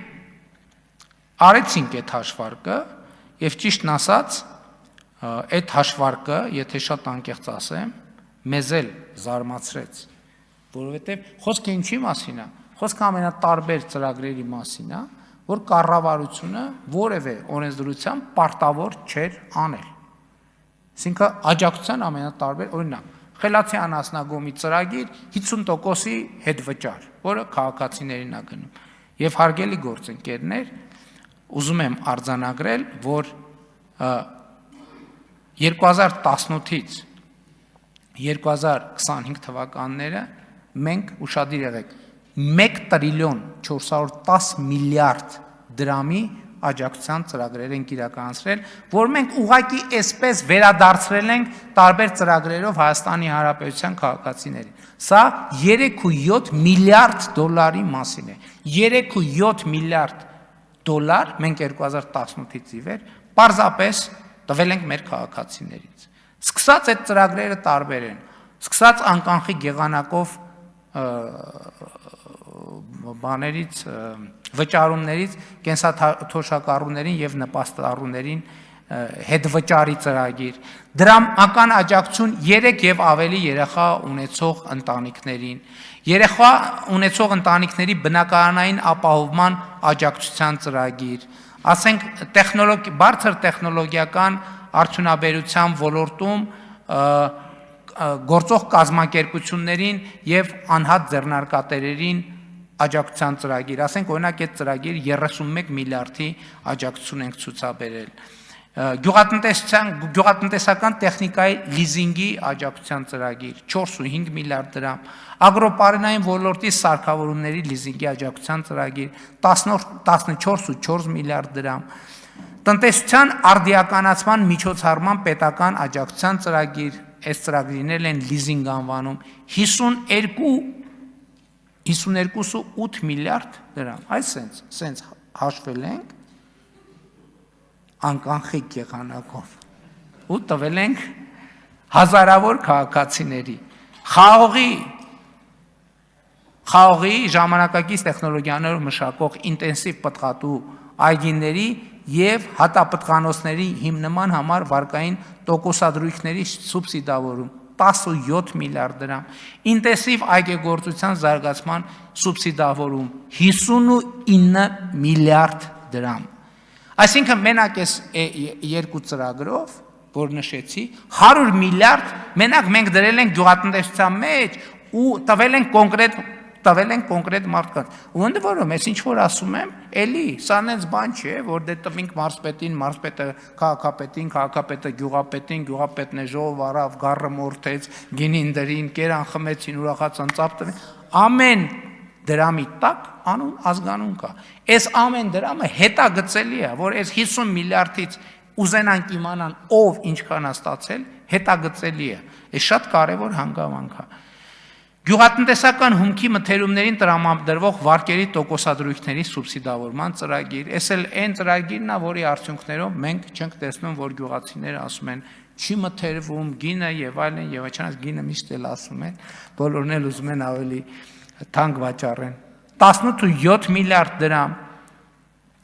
արեցինք այդ հաշվարկը եւ ճիշտն ասած այդ հաշվարկը, եթե շատ անկեղծ ասեմ, մեզ էլ զարմացրեց, որովհետեւ խոսքը ինչի մասին է, խոսքը ամենատարբեր ծրագրերի մասին է, որ կառավարությունը որևէ օրենսդրությամբ պարտավոր չէր անել։ Այսինքն աջակցության ամենատարբեր օրինակ Խելացի անասնագոմի ծրագիր 50%-ի հետ վճար, որը քաղաքացիներին է գնում։ Եվ հարգելի գործընկերներ, ուզում եմ արձանագրել, որ 2018-ից 2025 թվականները մենք ուշադիր եղեք 1 տրիլիոն 410 միլիարդ դրամի աջակցության ծրագրեր ենք իրականացրել, որ մենք ուղղակի այսպես վերադարձրել ենք տարբեր ծրագրերով Հայաստանի Հանրապետության քաղաքացիներին։ Սա 3.7 միլիարդ դոլարի մասին է։ 3.7 միլիարդ դոլար մենք 2018-ից ի վեր պարզապես տվել ենք մեր քաղաքացիներից։ Սկսած այդ ծրագրերը տարբեր են, սկսած անկանխիկ եղանակով բաներից վճարումներից կենսաթոշակառուներին եւ նպաստառուներին հետ վճարի ծրագիր, դրամական աջակցություն 3 եւ ավելի երեխա ունեցող ընտանիքներին, երեխա ունեցող ընտանիքների բնակարանային ապահովման աջակցության ծրագիր, ասենք բարձր տեխնոլոգիական արդյունաբերության ոլորտում գործող կազմակերպություններին եւ անհատ ձեռնարկատերերին աջակցության ծրագիր, ասենք օրինակ այդ ծրագիր 31 միլիարդի աջակցություն ենք ցուցաբերել։ Գյուղատնտեսական տեխնիկայի լիզինգի աջակցության ծրագիր 4.5 միլիարդ դրամ, ագրոպարենային ոլորտի սարքավորումների լիզինգի աջակցության ծրագիր 14.4 միլիարդ դրամ, տնտեսության արդիականացման միջոցառման պետական աջակցության ծրագիր, այս ծրագրերն են լիզինգ անվանում 52.8 միլիարդ դրամ, այսենց հաշվել ենք անկանխիկ եղանակով ու տվել ենք հազարավոր քաղաքացիների խաղողի ժամանակակից տեխնոլոգիաներով մշակող ինտենսիվ պտղատու այգիների եւ հատապտղանոցների հիմնման համար վարկային տոկոսադրույքների սուբսիդավորում 17 միլիարդ դրամ, ինտենսիվ այգեգործության զարգացման սուբսիդավորում 59 միլիարդ դրամ։ Այսինքն մենակ այս երկու ծրագրով, որ նշեցի, 100 միլիարդ մենակ մենք դրել ենք գյուղատնտեսության մեջ ու տվել ենք կոնկրետ մարդկանց։ Ու ընդ որում, ես ինչ որ ասում եմ, էլի, սա նենց բան չէ, որ դե տվինք մարզպետին, մարզպետը քաղաքապետին, քաղաքապետը գյուղապետին, գյուղապետն է ժողով արավ, գառը մորթեց, գինին դրին, կերան խմեցին, ուրախացան ծափ տվին։ Ամեն դրամի տակ անուն ազգանուն կա։ Այս ամեն դրամը հետագծելի է, որ այս 50 միլիարդից ուզենանք իմանան ով ինչքան է ստացել, հետագծելի է։ Այս շատ կարևոր հանգամանք է։ Գյուղատնտեսական հումքի մթերումներին տրամադրվող վարկերի տոկոսադրույքների սուբսիդավորման ծրագիր, այս էլ այն ծրագիրն է, որի արդյունքներով մենք չենք տեսնում, որ գյուղացիները ասում են, չի մթերվում գինը եւ այլն, եւ այլն, գինը միշտ էլ ասում են, բոլորն էլ ուզում են ավելի թանկ վաճառեն։ 18.7 միլիարդ դրամ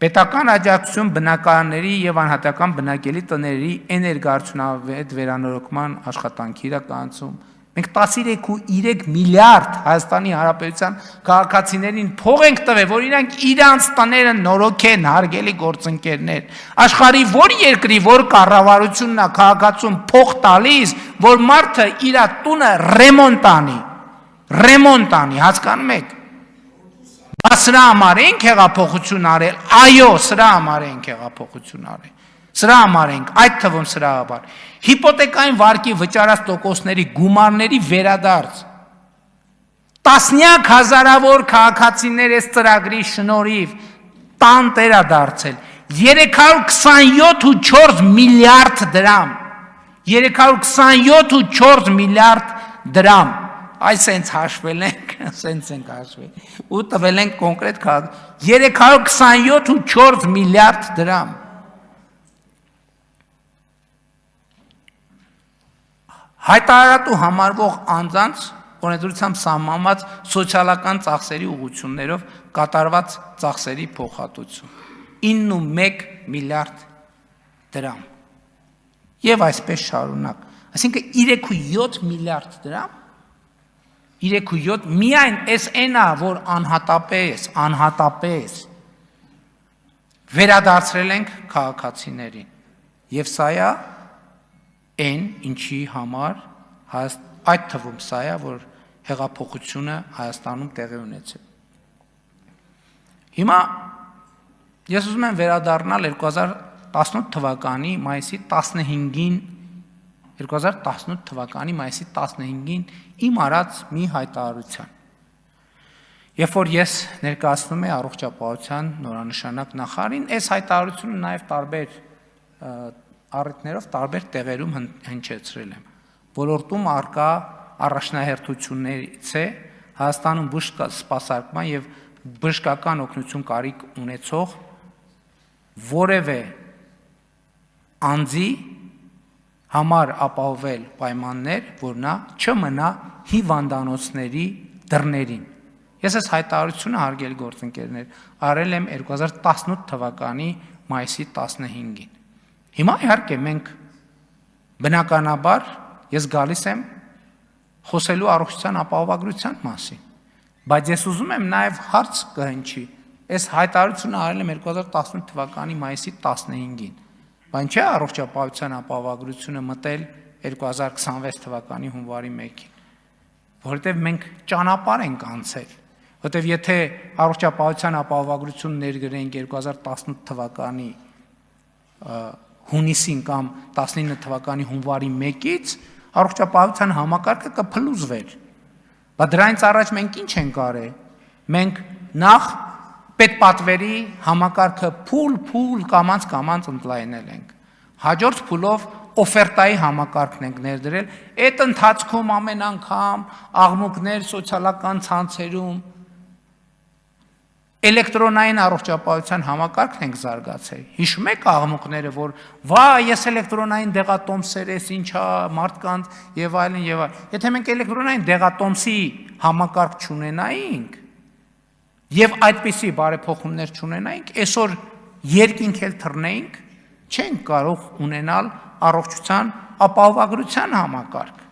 պետական աջակցություն բնակարանների եւ անհատական բնակելի տների էներգոարդյունավետ վերանորոգման աշխատանքի իրականացում։ Մենք 13.3 միլիարդ Հայաստանի Հանրապետության քաղաքացիներին փող ենք տվել, որ իրանք իրանց տները նորոգեն, հարգելի գործընկերներ։ Աշխարհի որ երկրի, որ կառավարությունն է քաղաքացուն փող տալիս, որ մարդը իր տունը ռեմոնտ անի, հասկանում եք։ Բա սրա համար ենք հեղափոխություն արել, այո, սրա համար ենք հեղափոխություն արել։ Սրա համար ենք, այդ թվում սրա համար։ Հիպոթեկային վարկի վճարած տոկոսների գումարների վերադարձ։ Տասնյակ հազարավոր քաղաքացիներ այս ծրագրի շնորհիվ տան տերա դարձել 327.4 միլիարդ դրամ 327.4 միլիարդ դրամ, այս սենց հաշվել ենք, սենց ենք հաշվել, ու տվել ենք կոնկրետ 327.4 միլիարդ դրամ։ Հայտարարատու համարվող անձանց օրենսդրությամբ սահմանված սոցիալական ծախսերի ուղղություններով կատարված ծախսերի փոխհատուցում 9.1 միլիարդ դրամ։ Եվ այսպես շարունակ, այսինքն 3.7 միլիարդ դրամ, 3.7 միայն այս այնա, որ անհատապես վերադարձրել ենք քաղաքացիներին։ Եվ սա է այն, ինչի համար այդ թվում սա է, որ հեղափոխությունը Հայաստանում տեղի ունեցել։ Հիմա ես ուզում եմ վերադառնալ 2018 թվականի մայիսի 15-ին 2018 թվականի մայիսի 15-ին իմ արած մի հայտարարության։ Երբ որ ես ներկայացնում եմ առողջապահության նորանշանակ նախարարին, այս հայտարարությունը նաև տարբեր առիթներով տարբեր տեղերում հնչեցրել եմ։ Ոլորտում արկա առաջնահերթություններից է Հայաստանում բուժ սպասարկման եւ բժշկական օգնություն կարիք ունեցող որևէ անձի համար ապահովել պայմաններ, որ նա չմնա հիվանդանոցների դռներին։ Ես այս հայտարարությունը, հարգելի գործընկերներ, արել եմ 2018 թվականի մայիսի 15-ին։ Հիմա իհարկե մենք բնականաբար ես գալիս եմ խոսելու առողջության ապահովագրության մասին, բայց ես ուզում եմ նաև հարց կհնչի։ Այս հայտարարությունը արել եմ 2018 թվականի մայիսի 15-ին, բայց չէ առողջապահության ապահովագրությունը մտել 2026 թվականի հունվարի 1-ին, որովհետև մենք ճանապարհ ենք անցել, որովհետև եթե առողջապահության ապահովագրություն ներգրենք 2018 թվականի հունիսին կամ 19 թվականի հունվարի 1-ից առողջապահության համակարգը կփլուզվեր։ Բայց դրանից առաջ մենք ինչ ենք արել։ Մենք նախ պետպատվերի համակարգը փուլ կամանց ընդլայնել ենք։ Հաջորդ փուլով օֆերտայի համակարգն ենք ներդրել։ Այդ ընթացքում ամեն անգամ աղմուկներ սոցիալական ցանցերում էլեկտրոնային առողջապահության համակարգն ենք զարգացել։ Հիշում եք աղմուկները, որ վայ, ես էլեկտրոնային դեղատոմսեր ես, ինչա, մարդկանց եւ այլն եւ այլն։ Եթե մենք էլեկտրոնային դեղատոմսի համակարգ չունենայինք եւ այդպիսի բարեփոխումներ չունենայինք, այսօր երկինք էլ թռնեինք, չենք կարող ունենալ առողջության ապահովագրության համակարգ։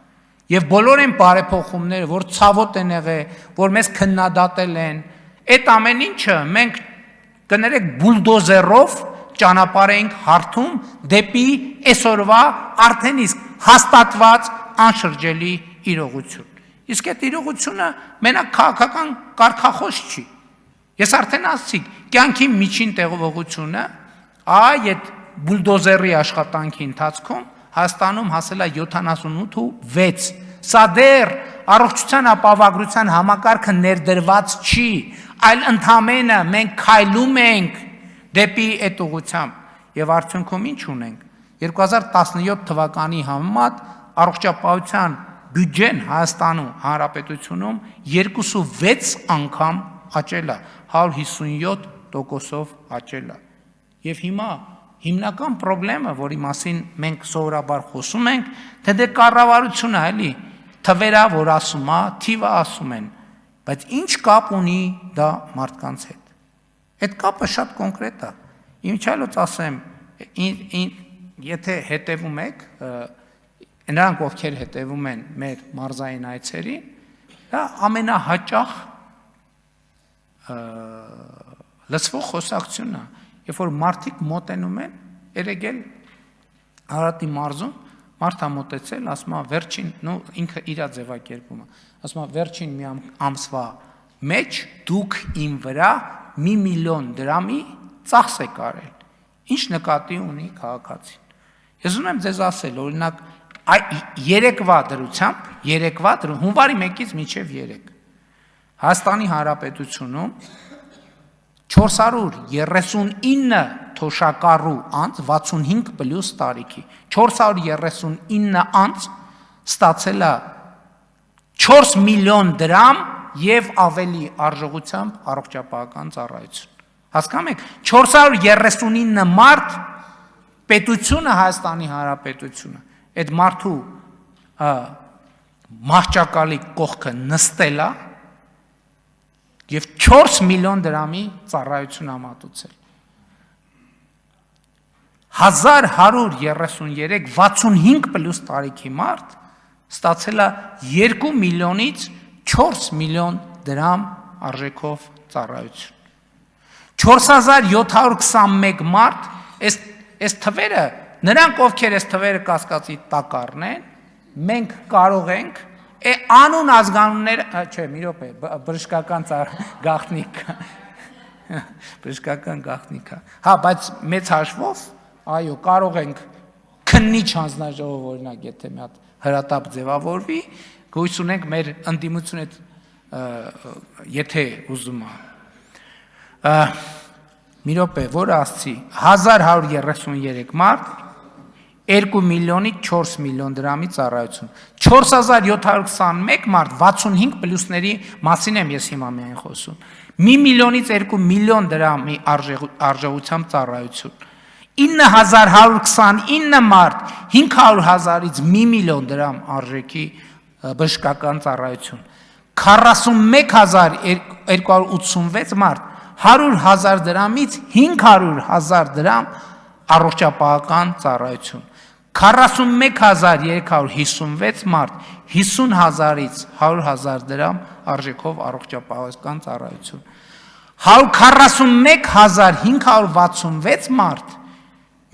Եվ բոլոր այն բարեփոխումները, որ ցավոտ են եղել, որ մեզ քննադատել են, այդ ամեն ինչը մենք կներեք բուլդոզերով ճանապարհ ենք հարթում դեպի այսօրվա արդեն իսկ հաստատված անշրջելի իրողություն։ Իսկ այդ իրողությունը մենակ քաղաքական կարգախոս չի։ Ես արդեն ասացի, կյանքի միջին տեղողությունը այդ բուլդոզերի աշխատանքի ընթացքում Հայաստանում հասել է 78.6։ Սա դեռ առողջության ապահովագրության համակարգը ներդրված չի, այլ ընդամենը մենք քայլում ենք դեպի այդ ուղղությամբ։ Եվ արդյունքում ինչ ունենք։ 2017 թվականի համեմատ առողջապահության բյուջեն Հայաստանում Հանրապետությունում 2.6 անգամ աճել է, 157%-ով աճել է։ Եվ հիմա հիմնական խնդրեմը, որի մասին մենք սովորաբար խոսում ենք, թե դե կառավարությունը էլի թվերա, որ ասում է, թիվը ասում են, բայց ինչ կապ ունի դա մարդկանց հետ։ Այդ կապը շատ կոնկրետ է։ Ինչալոց ասեմ, եթե հետևում եք, նրանք ովքեր հետևում են մեր մարզային այցերին, դա ամենահաճախ լսվող խոսակցությունն է, երբ որ մարդիկ մոտենում են, երեգել Արարատի մարզում մարդը մոտեցել, ասում է վերջին, ինքը իր ձևակերպում է, ասում է վերջին մի ամսվա մեջ դուք իմ վրա 1 միլիոն դրամի ծախս եք արել։ Ինչ նկատի ունի քաղաքացին։ Ես ուզում եմ ձեզ ասել, օրինակ, երեկվա դրությամբ, հունվարի 1-ից մինչև 3 Հայաստանի Հանրապետությունում 439 թոշակառու անձ 65+ տարիքի 439 անձ ստացել է 4 միլիոն դրամ եւ ավելի արժողությամբ առողջապահական ծառայություն։ Հասկանում եք, 439 մարդ պետությունը Հայաստանի Հանրապետությունը այդ մարդու մահճակալի կողքը նստել է եւ 4 միլիոն դրամի ծառայություն համատուցել։ 1133 65 պլյուս տարիքի մարդ ստացել է 2 միլիոնից 4 միլիոն դրամ արժեքով ծառայություն։ 4721 մարդ, այս թվերը, նրանք ովքեր այս թվերը կասկածի տակ առնեն, մենք կարող ենք անուն ազգանուններ, չէ, մի րոպե, բժշկական գաղտնիք, բժշկական գաղտնիք, հա, բայց մեծ հաշվով, այո, կարող ենք քննիչ հանձնաժողով օրինակ, եթե մի հատ հրատապ ձևավորվի, գույս ունենք մեր ընդդիմությունը, եթե ուզում է, մի րոպե, որը ասցի, 1133 մարդ, 2 միլիոնից 4 միլիոն դրամի ծառայություն, 4721 մարդ 65 պլյուսների մասին եմ ես հիմա միայն խոսում, 1 միլիոնից 2 միլիոն դրամի արժողությամբ ծառայություն, 9129 մարդ 500,000-ից 1 միլիոն դրամ արժեքի բժշկական ծառայություն, 41286 մարդ 100,000 դրամից 500,000 դրամ առողջապահական ծառայություն, 41356 մարդ 50,000-ից 100,000 դրամ արժեքով առողջապահական ծառայություն, 141566 մարդ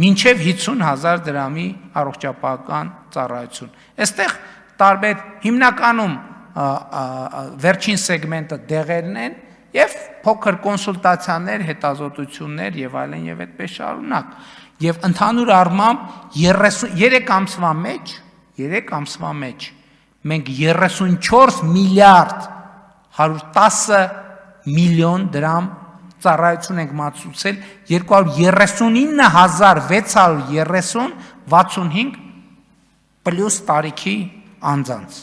մինչև 50,000 դրամի առողջապահական ծառայություն։ Այստեղ տարբեր հիմնականում վերջին սեգմենտը դեղերն են եւ փոքր կոնսուլտացիաներ, հետազոտություններ եւ այլն եւ այդպես շարունակ։ Եվ ընդհանուր առմամբ 3 ամսվա մեջ մենք 34 միլիարդ 110 միլիոն դրամ ծառայություն ենք մատուցել 239,630 65 պլյուս տարիքի անձանց։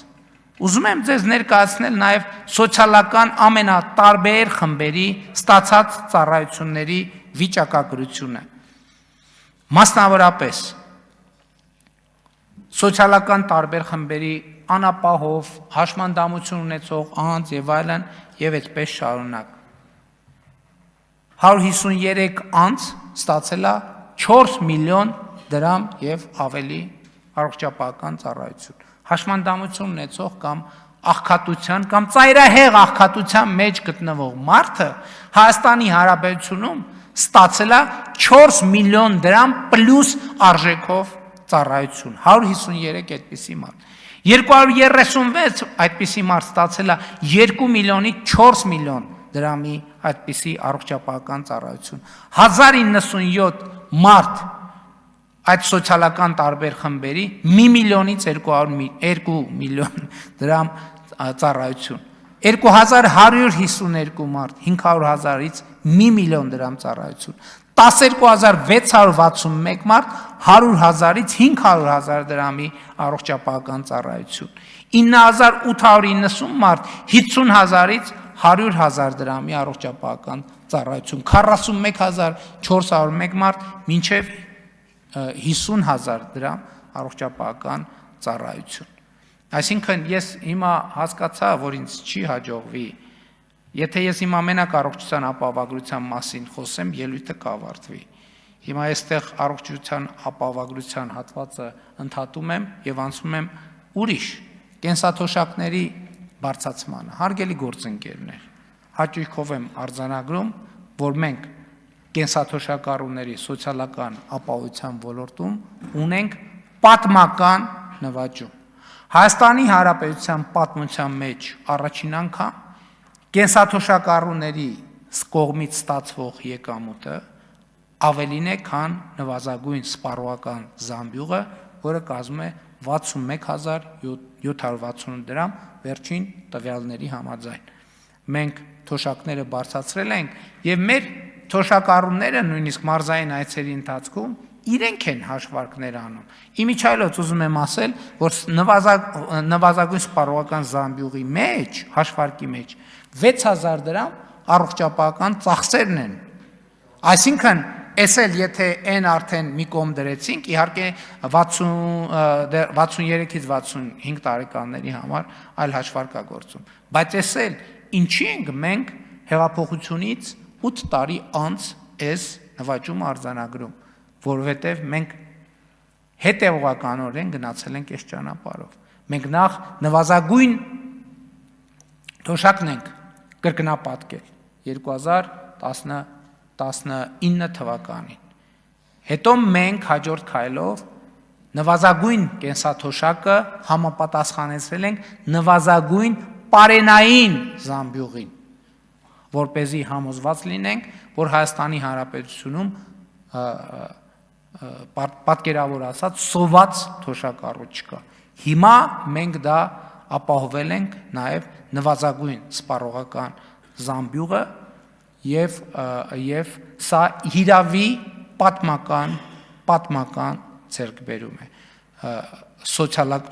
Ուզում եմ ձեզ ներկայացնել նաև սոցիալական ամենատարբեր խմբերի ստացած ծառայությունների վիճակագրությունը։ Մասնավորապես սոցիալական տարբեր խմբերի անապահով, հաշմանդամություն ունեցող անձ եւ այլն եւ այդպես շարունակ։ 153 անձ ստացել է 4 միլիոն դրամ եւ ավելի առողջապահական ծառայություն։ Հաշմանդամություն ունեցող կամ աղքատության կամ ծայրահեղ աղքատության մեջ գտնվող մարդը Հայաստանի Հանրապետությունում ստացել է 4 միլիոն դրամ պլյուս արժեքով ծառայություն, 153 այդպիսի մարդ։ 236 այդպիսի մարդ ստացել է 2 միլիոնից 4 միլիոն դրամի այդպիսի առողջապահական ծառայություն։ 1097 մարդ այդ սոցիալական տարբեր խմբերի 1 միլիոնից 2 միլիոն դրամ ծառայություն, 2152 մարդ 500,000-ից 1 միլիոն դրամ ծառայություն, 12661 մարդ 100,000-ից 500,000 դրամի առողջապահական ծառայություն, 9890 մարդ 50,000-ից 100,000 դրամի առողջապահական ծառայություն, 41401 մարդ մինչև 50,000 դրամ առողջապահական ծառայություն։ Այսինքն ես հիմա հասկացա, որ ինձ չի հաջողվի, եթե ես հիմա մենակ առողջության ապահովագրության մասին խոսեմ, ելույթը կավարտվի։ Հիմա այստեղ առողջության ապահովագրության հատվածը ընդհատում եմ եւ անցնում եմ ուրիշ կենսաթոշակների բարձրացմանը։ Հարգելի գործընկերներ, հաճույքով եմ արձանագրում, որ մենք կենսաթոշակառուների սոցիալական ապահովության ոլորտում ունենք պատմական նվաճում։ Հայաստանի Հանրապետության պատմության մեջ առաջին անգամ կենսաթոշակառուների կողմից ստացվող եկամուտը ավելին է, քան նվազագույն սպառողական զամբյուղը, որը կազմում է 61768 դրամ վերջին տվյալների համաձայն։ Մենք թոշակները բարձրացրել ենք եւ մեր թոշակառուները նույնիսկ մարզային այցերի ընթացքում իրենք են հաշվարկներ անում։ Իմիջայլոց ուզում եմ ասել, որ նվազագույն սպառողական զամբյուղի մեջ, հաշվարկի մեջ 6000 դրամ առողջապահական ծախսերն են։ Այսինքն, Էսել եթե այն արդեն մի կողմ դրեցինք, իհարկե 63-ից 65 տարեկանների համար այլ հաշվարկ է գործում։ Բայց էսել ինչի ենք մենք հեղափոխությունից 8 տարի անց այս նվաճումը արձանագրում, որովհետև մենք հետևողականորեն գնացել ենք այս ճանապարհով։ Մենք նախ նվազագույն թոշակն ենք կրկնապատկել 2019 թվականին։ Հետո մենք հաջորդ քայլով նվազագույն կենսաթոշակը համապատասխանեցրել ենք նվազագույն պարենային զամբյուղին, որպեսզի համոզված լինենք, որ Հայաստանի Հանրապետությունում պատկերավոր ասած սոված թոշակառու չկա։ Հիմա մենք դա ապահովել ենք նաև նվազագույն սպառողական զամբյուղը եւ սա հիրավի պատմական ձեռքբերում է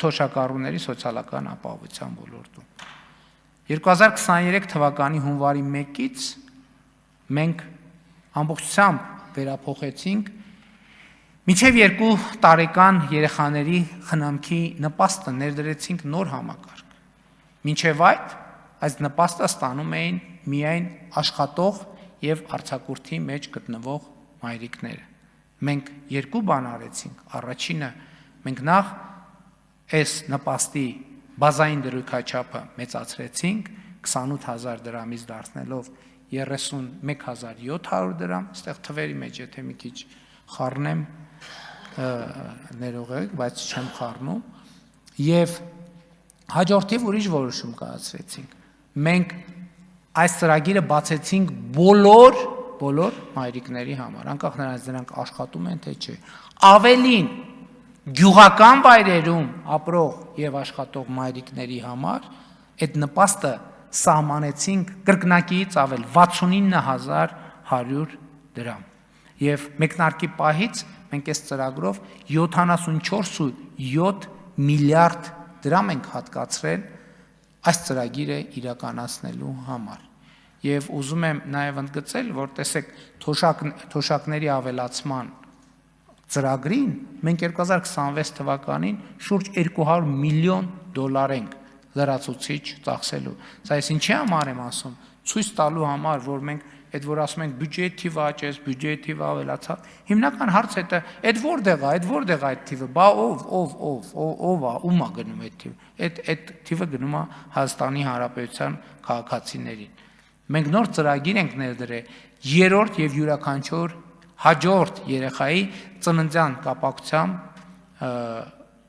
թոշակառուների սոցիալական ապահովության ոլորտում։ 2023 թվականի հունվարի 1-ից մենք ամբողջությամբ վերափոխեցինք մինչև 2 տարեկան երեխաների խնամքի նպաստը ներդրեցինք նոր համակարգ։ Մինչև այս նպաստը ստանում էին միայն աշխատող եւ արձակուրդի մեջ գտնվող մայրիկները։ Մենք 2 բան արեցինք։ Առաջինը մենք նախ այս նպաստի բազային դրույքաչափը մեծացրեցինք 28000 դրամից դարձնելով 31700 դրամ, այստեղ թվերի մեջ եթե մի քիչ խառնեմ ներողեք, բայց չեմ խառնում, եւ հաջորդիվ ուրիշ որոշում կայացրեցինք։ Մենք այս ծրագիրը բացեցինք բոլոր մայրիկների համար, անկախ նրանից նրանք աշխատում են թե չէ։ Ավելին գյուղական վայրերում ապրող եւ աշխատող մայրիկների համար այդ նպաստը սահմանեցինք կրկնակիից ավել 69100 դրամ։ Եվ մեկնարկի պահից մենք այս ծրագրով 74.7 միլիարդ դրամ ենք հատկացրել այս ծրագիրը իրականացնելու համար։ Եվ ուզում եմ նաև ընդգծել, որ տեսեք թոշակների ավելացման ծրագրին մենք 2026 թվականին շուրջ 200 միլիոն դոլար ենք լրացուցիչ ծախսելու։ Սա ես ինչի համար եմ ասում, ցույց տալու համար, որ մենք այդ որ ասում ենք բյուջեի թիվը աճեց, բյուջեի թիվը ավելացավ, հիմնական հարցը դա այդ որտեղ է այդ թիվը, բա ով է, ում է գնում այդ թիվը։ Այդ թիվը գնում է Հայաստանի Հանրապետության քաղաքացիներին։ Մենք նոր ծրագիր ենք ներդրել 3-րդ եւ յուրաքանչյուր հաջորդ երեխայի ծննդյան կապակցությամբ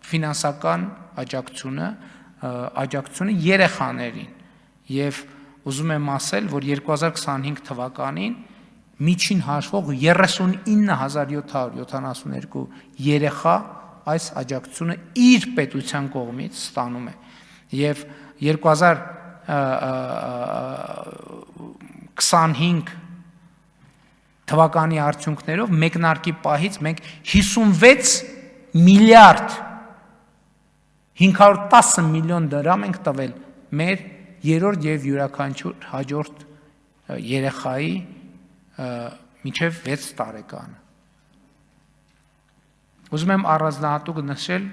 ֆինանսական աջակցությունը երեխաներին եւ ուզում եմ ասել, որ 2025 թվականին միջին հաշվող 39772 երեխա այս աջակցությունը իր պետության կողմից ստանում է եւ 2025 թվականի արդյունքներով մեկնարկի պահից մենք 56 միլիարդ 510 միլիոն դրամ ենք տվել մեր երրորդ եւ յուրաքանչյուր հաջորդ երեխայի մինչև 6 տարեկանը։ Ուզում եմ առանձնահատուկ նշել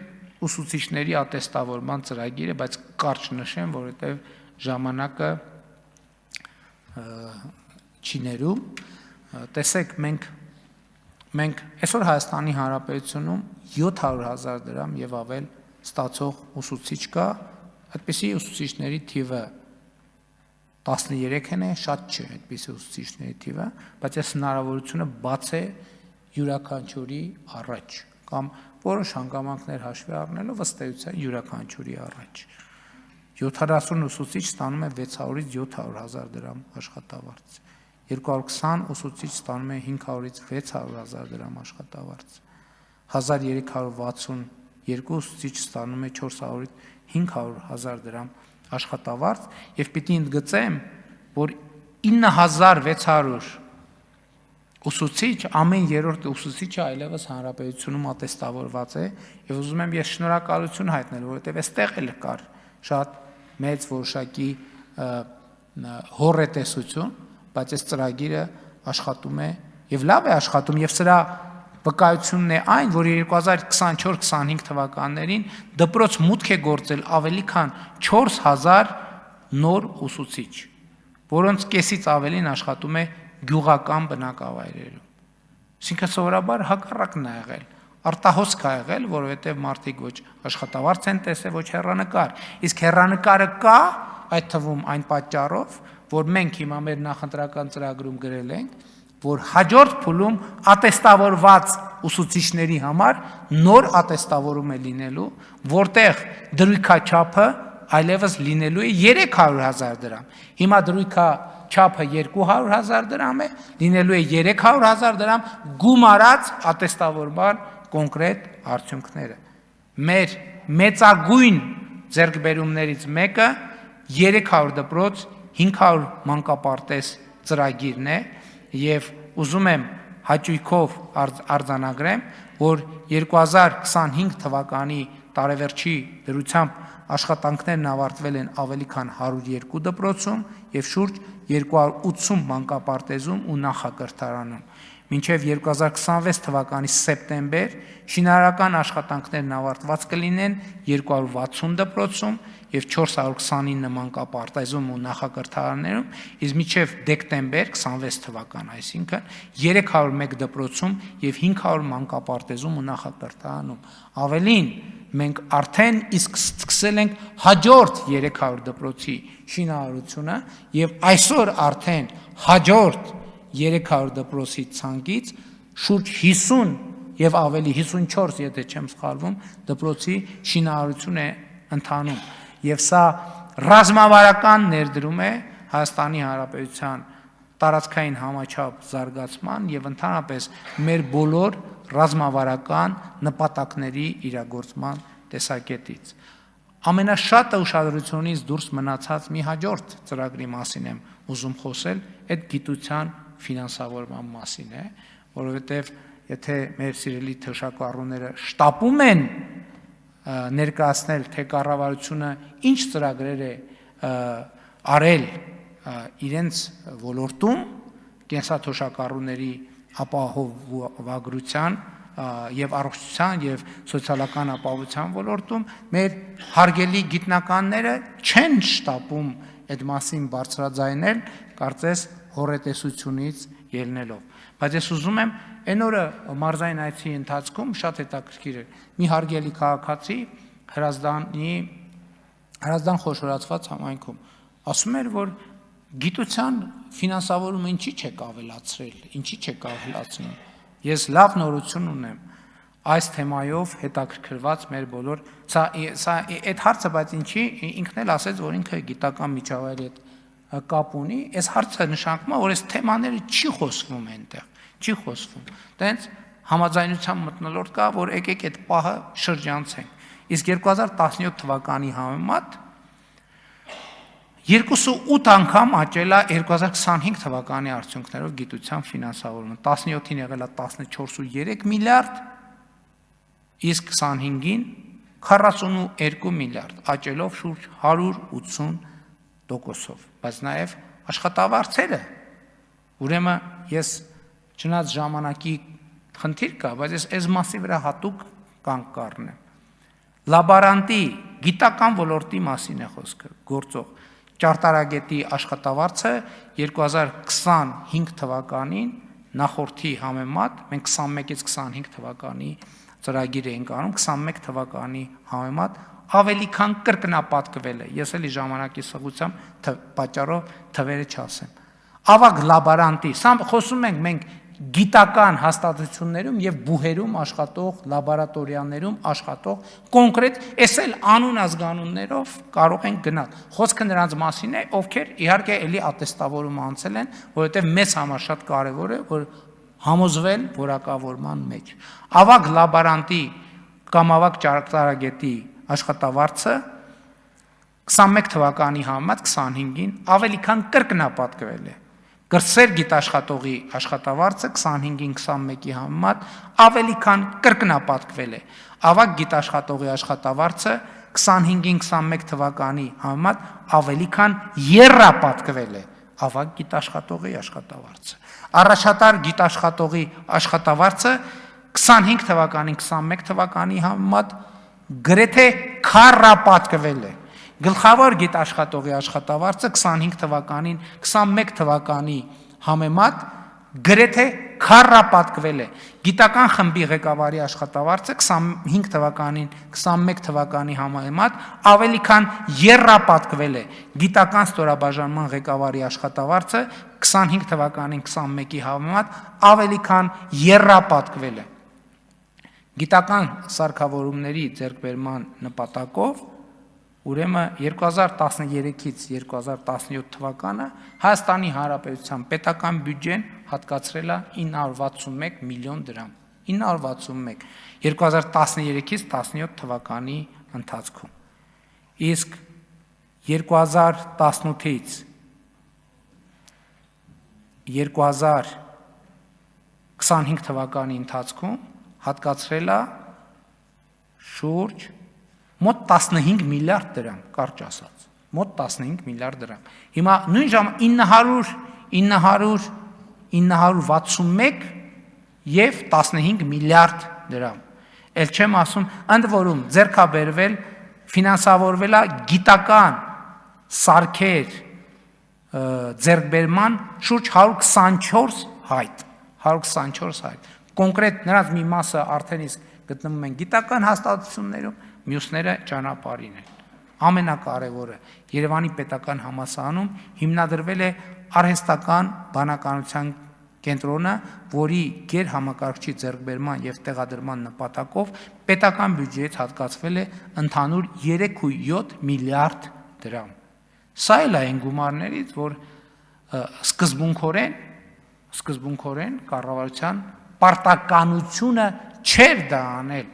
ուսուցիչների ատեստավորման ծրագիրը, բայց կարճ նշեմ, որովհետև ժամանակը չի ներում։ Տեսեք, մենք այսօր Հայաստանի Հանրապետությունում 700,000 դրամ եւ ավել ստացող ուսուցիչ կա, այդպիսի ուսուցիչների թիվը 13-ն է, շատ չէ այդպիսի ուսուցիչների թիվը, բայց այս հնարավորությունը բաց է յուրաքանչյուրի առաջ կամ որոշ հանգամանքներ հաշվի առնելով ըստ էության յուրաքանչյուրի առաջ։ 70 ուսուցիչ ստանում է 600-ից 700,000 դրամ աշխատավարձ։ 220 ուսուցիչ ստանում է 500-ից 600,000 դրամ աշխատավարձ։ 1362 ուսուցիչ ստանում է 400-ից 500,000 դրամ աշխատավարձ եւ պիտի ընդգծեմ, որ 9600 ուսուցիչ, ամեն երրորդ ուսուցիչը այլևս հանրապետությունում ատեստավորված է, եւ ուզում եմ ես շնորհակալություն հայտնել, որովհետեւ այստեղ էլ կար շատ մեծ որոշակի հոռետեսություն, բայց այս ծրագիրը աշխատում է եւ լավ է աշխատում եւ սրա վկայությունն է այն, որ 2024-25 թվականներին դպրոց մուտք է գործել ավելի քան 4000 նոր ուսուցիչ, որոնց կեսից ավելին աշխատում է գյուղական բնակավայրերում։ Այսինքն սովորաբար հակառակն է եղել, արտահոսք է եղել, որովհետև մարդիկ ոչ աշխատավարձ են տեսել, ոչ հեռանկար։ Իսկ հեռանկարը կա, այդ թվում այն պատճառով, որ մենք հիմա մեր նախընտրական ծրագրում գրել ենք, որ հաջորդ փուլում ատեստավորված ուսուցիչների համար նոր ատեստավորում է լինելու, որտեղ դրույքաչափը այլևս լինելու է 300,000 դրամ։ Հիմա դրույքաչափը 200,000 դրամ է, լինելու է 300,000 դրամ գումարած ատեստավորման կոնկրետ արդյունքները։ Մեր մեծագույն ձեռքբերումներից մեկը 300 դպրոց, 500 մանկապարտեզ ծրագիրն է եւ ուզում եմ հաճույքով արձանագրեմ, որ 2025 թվականի տարեվերջի դրությամբ աշխատանքներն ավարտվել են ավելի քան 102 դպրոցում եւ շուրջ 280 մանկապարտեզում ու նախակրթարանում։ Մինչև 2026 թվականի սեպտեմբեր շինարարական աշխատանքներն ավարտված կլինեն 260 դպրոցում եւ 429 մանկապարտեզում ու նախակրթարաններում, իսկ մինչև դեկտեմբեր 26 թվական, այսինքն 301 դպրոցում եւ 500 մանկապարտեզում ու նախակրթարանում։ Ավելին, մենք արդեն իսկ սկսել ենք հաջորդ 300 դպրոցի շինարարությունը եւ այսօր արդեն հաջորդ 300 դպրոցի ցանկից շուրջ 50 եւ ավելի 54, եթե չեմ սխալվում, դպրոցի շինարարություն է ընթանում եւ սա ռազմավարական ներդրում է Հայաստանի Հանրապետության տարածքային համաչափ զարգացման եւ ընդհանրապես մեր բոլոր ռազմավարական նպատակների իրագործման տեսակետից։ Ամենաշատը ուշադրությունից դուրս մնացած մի հաջորդ ծրագրի մասին եմ ուզում խոսել, այդ գիտության ֆինանսավորման մասին է, որովհետև եթե մեր սիրելի թշակառուները շտապում են ներկայացնել, թե կառավարությունը ինչ ծրագրեր է արել իրենց ոլորտում կենսաթոշակառուների ապահովագրության եւ առողջության եւ սոցիալական ապահովության ոլորտում մեր հարգելի գիտնականները չեն շտապում այդ մասին բարձրաձայնել, կարծես հոռետեսությունից ելնելով։ Բայց ես ուզում եմ այն օրը մարզային այցի ընթացքում շատ հետաքրքիր է մի հարգելի քաղաքացի Հրազդան խոշորացված համայնքում ասում էր, որ գիտության ֆինանսավորումը ինչի չեք ավելացրել, ինչի չեք ավելացնում։ Ես լավ նորություն ունեմ այս թեմայով հետաքրքրված մեր բոլոր սա այդ հարցը, բայց ինչի ինքն էլ ասեց, որ ինքը գիտական միջավայրի հետ կապ ունի, այս հարցը նշանակում է, որ այս թեմաները չի խոսվում այնտեղ, չի խոսվում։ Տենց համաձայնության մթնոլորտ կա, որ եկեք այդ պահը շրջանցենք։ Իսկ 2017 թվականի համեմատ 2.8 անգամ աճել է 2025 թվականի արդյունքներով գիտության ֆինանսավորումը։ 17-ին եղել է 14.3 միլիարդ, իսկ 25-ին 42 միլիարդ, աճելով շուրջ 180%-ով։ Բայց նաև աշխատավարձերը, ուրեմն ես չնայած ժամանակի խնդիր կա, բայց ես այս մասի վրա հատուկ կանգ կառնեմ։ Լաբորանտի գիտական ոլորտի մասին է խոսքը, գործող ճարտարագետի աշխատավարձը 2025 թվականին նախորդի համեմատ, մենք 21-ից 25 թվականի ծրագիր էինք անում, 21 թվականի համեմատ ավելի քան կրկնապատկվել է, ես էլի ժամանակի սղությամբ պատճառով թվերը չասեմ։ Ավագ լաբորանտի, սա խոսում ենք մենք գիտական հաստատություններում եւ բուհերում աշխատող, լաբորատորիաներում աշխատող կոնկրետ էս էլ անուն ազգանուններով կարող են գնալ։ Խոսքը նրանց մասին է, ովքեր իհարկե էլի ատեստավորում անցել են, որովհետեւ մեզ համար շատ կարեւոր է, որ համոզվել որակավորման մեջ։ Ավագ լաբորանտի կամ ավագ ճարտարագետի աշխատավարձը 21 թվականի համեմատ 25-ին ավելի քան կրկնապատկվել է։ կրտսեր գիտաշխատողի աշխատավարձը 25-ին 21-ի համեմատ ավելի քան կրկնապատկվել է։ Ավագ գիտաշխատողի աշխատավարձը 25-ին 21 թվականի համեմատ ավելի քան եռապատկվել է։ Ավագ գիտաշխատողի աշխատավարձը։ Առաջատար գիտաշխատողի աշխատավարձը 25 թվականին 21 թվականի համեմատ գրեթե քառապատկվել է։ Գլխավոր գիտաշխատողի աշխատավարձը 25 թվականին 21 թվականի համեմատ գրեթե քառապատկվել է։ Գիտական խմբի ղեկավարի աշխատավարձը 25 թվականին 21 թվականի համեմատ ավելի քան եռապատկվել է։ Գիտական ստորաբաժանման ղեկավարի աշխատավարձը 25 թվականին 21-ի համեմատ ավելի քան եռապատկվել է։ Գիտական սարքավորումների ձեռքբերման նպատակով ուրեմն 2013-ից 2017 թվականը Հայաստանի Հանրապետության պետական բյուջեն հատկացրել է 961 միլիոն դրամ, 961 2013-ից 17 թվականի ընթացքում։ Իսկ 2018-ից 2025 թվականի ընթացքում հատկացրել է շուրջ մոտ 15 միլիարդ դրամ, կարճ ասած, մոտ 15 միլիարդ դրամ։ Հիմա նույն ժամանակ 961 եւ 15 միլիարդ դրամ։ Էլ չեմ ասում, ընդ որում ձեռքաբերվել, ֆինանսավորվել է գիտական սարքեր ձեռքբերման շուրջ 124 հայտ, 124 հայտ։ Կոնկրետ նրանց մի մասը արդեն իսկ գտնվում են գիտական հաստատություններում, մյուսները ճանապարհին են։ Ամենակարևորը Երևանի պետական համալսարանում հիմնադրվել է արհեստական բանականության կենտրոնը, որի գերհամակարգչի ձեռքբերման եւ տեղադրման նպատակով պետական բյուջեից հատկացվել է ընդհանուր 3.7 միլիարդ դրամ։ Սա էլ է այն գումարներից, որ սկզբունքորեն կառավարության պարտականությունը չէր դա անել։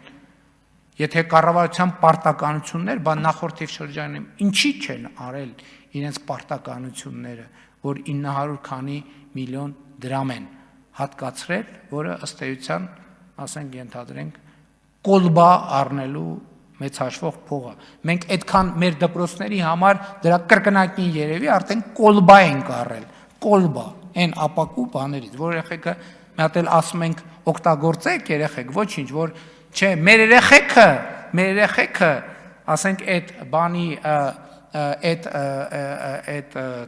Եթե կառավարության պարտականություններ, բան նախորդ շրջանում ինչի չեն արել իրենց պարտականությունները, որ 900 քանի միլիոն դրամ են հատկացրել, որը ըստ էության, ասենք ենթադրենք, կոլբա առնելու մեծ հաշվով փողը։ Մենք այդքան մեր դպրոցների համար դրա կրկնակին երևի արդեն կոլբա ենք առել, կոլբա, այն ապակու բաներից, որ երեխեքը մի հատ էլ ասում ենք օգտագործեք երեխեք, ոչինչ, որ չէ, մեր երեխեքը, ասենք այդ բանի այդ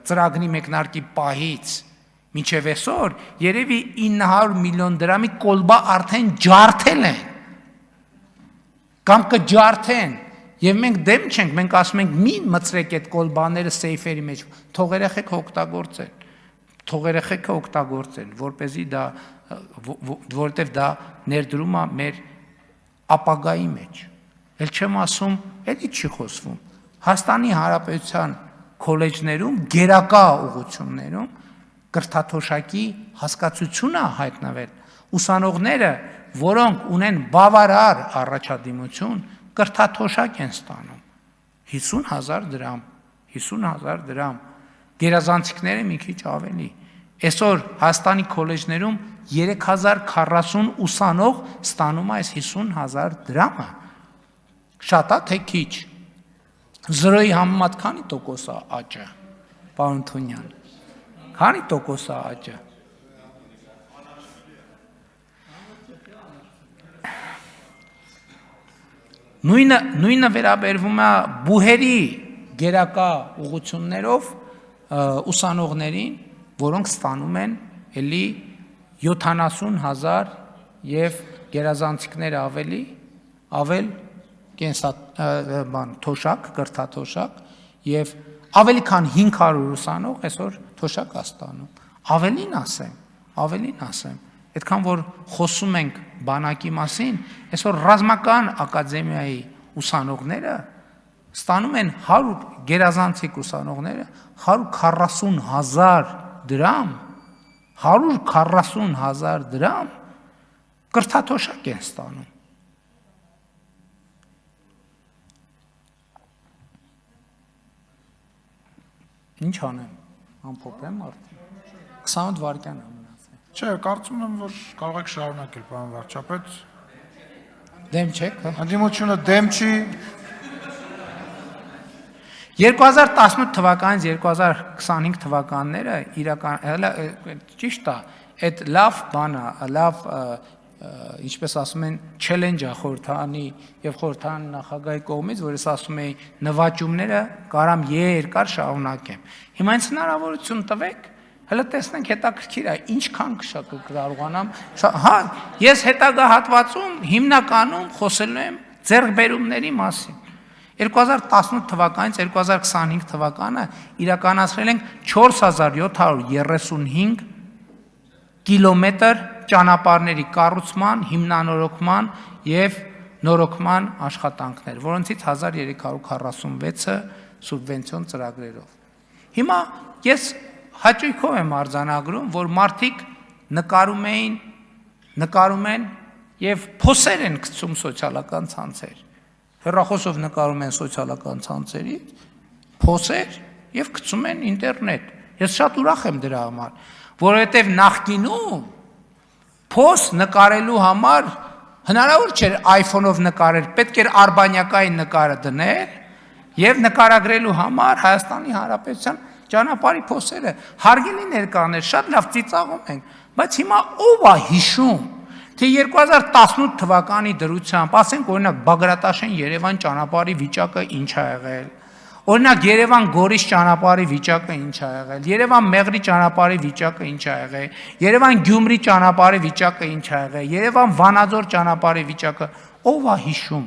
ծրագրի մեկնարկի պահից մինչև այսօր երևի 900 միլիոն դրամի կոլբա արդեն ջարդել են կամ կջարդեն եւ մենք դեմ չենք, մենք ասում ենք մի մցրեք այդ կոլբաները սեյֆերի մեջ, թող երեխեքը օգտագործեն, որպեսզի դա որովհետև դա ներդրում է մեր ապագայի մեջ։ Էլ չեմ ասում, էլի չի խոսվում։ Հայաստանի Հանրապետության քոլեջներում, գերակա ուղղություններում կրթաթոշակի հասկացություն է հայտնվել։ Ուսանողները, որոնք ունեն բավարար առաջադիմություն, կրթաթոշակ են ստանում 50,000 դրամ, գերազանցիկները մի քիչ ավելի։ Այսօր Հայաստանի քոլեջներում 3040 ուսանող ստանում է այս 50,000 դրամը։ Շատ է, թե քիչ։ 0-ի համեմատ քանի տոկոս է աճը, պարոն Թունյան։ Քանի տոկոս է աճը։ Նույնը վերաբերվում է բուհերի գերակա ուղղություններով ուսանողներին, որոնք ստանում են էլի 70,000 եւ գերազանցիկները ավել թոշակ, կրթաթոշակ եւ ավելի քան 500 ուսանող այսօր թոշակ է ստանում։ Ավելին ասեմ, այդքան որ խոսում ենք բանակի մասին, այսօր ռազմական ակադեմիայի ուսանողները ստանում են 100 գերազանցիկ ուսանողները 140,000 դրամ, 140,000 դրամ կրթաթոշակ են ստանում։ Ինչ անեմ, ամփոփեմ արդեն։ 28 վայրկյան է մնացել։ Չէ, կարծում եմ, որ կարող եք շարունակել, պարոն վարչապետ։ Դեմ չեք, հա։ Ընդդիմությունը դեմ չի։ 2018 թվականից 2025 թվականները իրական ճիշտ է, այդ լավ բան է, լավ ինչպես ասում են challenge է խորհրդանի եւ խորհրդան նախագահի կողմից, որ ես ասում եի նվաճումները կարամ երկար շարունակեմ։ Հիմա ինձ հնարավորություն տվեք, հələ տեսնենք հետաքրքիր է, ինչքան կարողանամ։ Հա, ես հետագա հատվածում հիմնականում խոսելու եմ ձեռքբերումների մասին։ 2018 թվականից 2025 թվականը իրականացրել ենք 4735 կիլոմետր ճանապարհների կառուցման, հիմնանորոգման եւ նորոգման աշխատանքներ, որոնցից 1346-ը սուբվենցիոն ծրագրերով։ Հիմա ես հաճույքով եմ արձանագրում, որ մարդիկ նկարում են եւ փոսեր են գցում սոցիալական ցանցեր։ Հեռախոսով նկարում են սոցիալական ցանցերից, փոսեր եւ գցում են ինտերնետ։ Ես շատ ուրախ եմ դրա համար, որովհետեւ նախկինում փոս նկարելու համար հնարավոր չէր iPhone-ով նկարել, պետք էր արբանյակային նկարը դնել եւ նկարագրելու համար Հայաստանի Հանրապետության ճանապարհի փոսերը հարգելի ներկաներ, շատ լավ ծիծաղում ենք, բայց հիմա ով է հիշում, թե 2018 թվականի դրությամբ, ասենք օրինակ Բագրատաշեն-Երևան ճանապարհի վիճակը ինչ է եղել, օրինակ Երևան-Գորիս ճանապարհի վիճակը ինչ է եղել, Երևան-Մեղրի ճանապարհի վիճակը ինչ է եղել, Երևան-Գյումրի ճանապարհի վիճակը ինչ է եղել, Երևան-Վանաձոր ճանապարհի վիճակը ով է հիշում։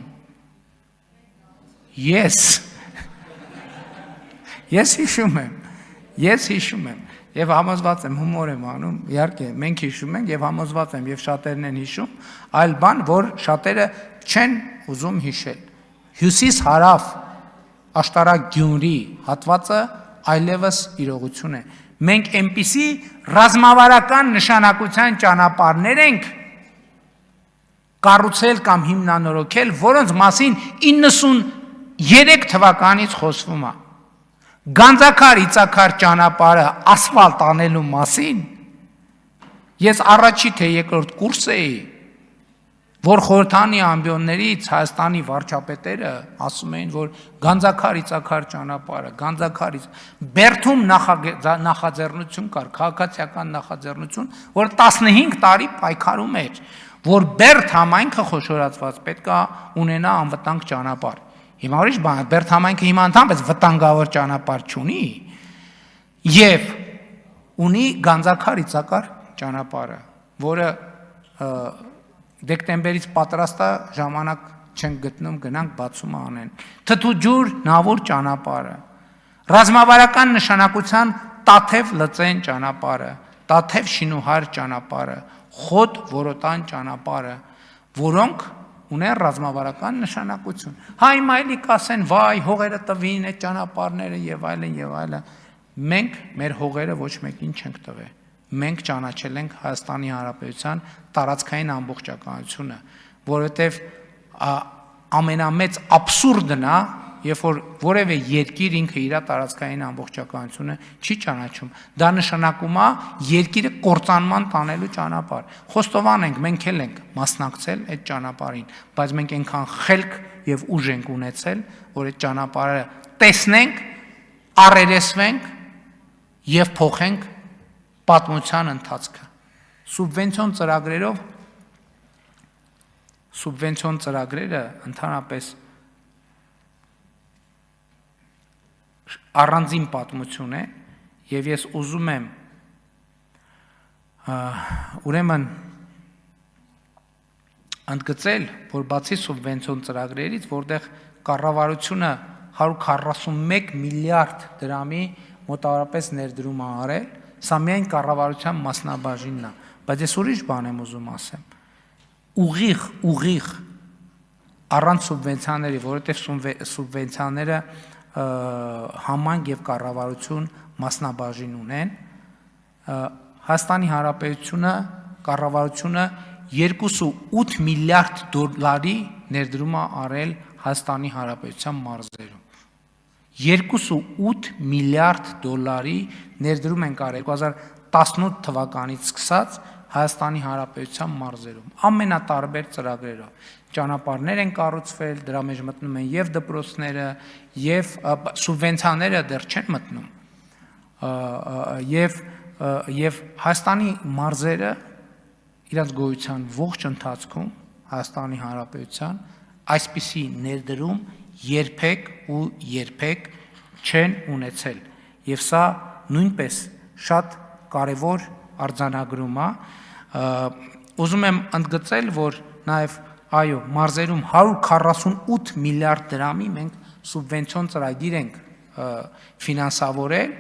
Ես հիշում եմ եւ համոզված եմ հումոր եմ անում, իհարկե մենք հիշում ենք եւ համոզված եմ եւ շատերն են հիշում, այլ բան, որ շատերը չեն ուզում հիշել։ Հյուսիս-հարավ Աշտարակ-Գյումրի հատվածը այլևս իրողություն է։ Մենք այնպիսի ռազմավարական նշանակության ճանապարհներ ենք կառուցել կամ հիմնանորոգել, որոնց մասին 93 թվականից խոսվում է։ Գանձակար-Իցակար ճանապարհը ասֆալտ անելու մասին ես առաջի թե երկրորդ կուրս էի, որ խորհրդանի ամբիոններից Հայաստանի վարչապետերը ասում էին, որ Գանձակար-Իցակար ճանապարհը, Բերդում նախաձեռնություն կար, քաղաքացիական նախաձեռնություն, որ 15 տարի պայքարում էր, որ Բերդ համայնքը խոշորացված պետք է ունենա անվտանգ ճանապարհ։ Հիմա ուրիշ բան է, Բերդ համայնքը հիմա ընդհանրապես վտանգավոր ճանապարհ չունի եւ ունի Գանձակար-Իցակար ճանապարհը, որը դեկտեմբերից պատրաստ է, ժամանակ չենք գտնում, գնանք բացում անեն։ Թթուջուր նավուր ճանապարհը, ռազմավարական նշանակության Տաթև-Լծեն ճանապարհը, Տաթև-Շինուհար ճանապարհը, Խոտ-Որոտան ճանապարհը, որոնք ունեն ռազմավարական նշանակություն։ Հիմա էլի կասեն, վայ, հողերը տվին այդ ճանապարհները եւ այլն։ Մենք մեր հողերը ոչ մեկին չենք տվել։ Մենք ճանաչել ենք Հայաստանի Հանրապետության տարածքային ամբողջականությունը, որովհետև ամենամեծ աբսուրդն է, երբ որ որևէ երկիր ինքը իր տարածքային ամբողջականությունը չի ճանաչում, դա նշանակում է երկիրը կործանման տանելու ճանապարհ։ Խոստովան ենք, մենք էլ ենք մասնակցել այդ ճանապարհին, բայց մենք այնքան խելք եւ ուժ ենք ունեցել, որ այդ ճանապարհը տեսնենք, առերեսվենք եւ փոխենք պատմության ընթացքը։ Սուբվենցիոն ծրագրերը ընդհանրապես առանձին պատմություն է եւ ես ուզում եմ ուրեմն ընդգծել, որ բացի սուբվենցիոն ծրագրերից, որտեղ կառավարությունը 141 միլիարդ դրամի մոտավորապես ներդրում է արել, սա միայն կառավարության մասնաբաժինն է, բայց ես ուրիշ բան եմ ուզում ասեմ։ Ուղիղ առանց սուբվենցիաների, որովհետև սուբվենցիաները համայնք եւ կառավարություն մասնաբաժին ունեն, Հայաստանի Հանրապետությունը կառավարությունը 2.8 միլիարդ դոլարի ներդրում է արել Հայաստանի Հանրապետության մարզերում։ 2.8 միլիարդ դոլարի ներդրում են արել 18 թվականից սկսած Հայաստանի Հանրապետության մարզերում ամենատարբեր ծրագրերով ճանապարհներ են կառուցվել, դրա մեջ մտնում են եւ դպրոցները, եւ սուբվենցիաները դեռ չեն մտնում, եւ Հայաստանի մարզերը իրենց գոյության ողջ ընթացքում Հայաստանի Հանրապետության այսպիսի ներդրում երբեք չեն ունեցել, եւ սա նույնպես շատ կարևոր արձանագրում է։ Ուզում եմ ընդգծել, որ նաև այո, մարզերում 148 միլիարդ դրամի մենք սուբվենցիոն ծրագիր ենք ֆինանսավորել,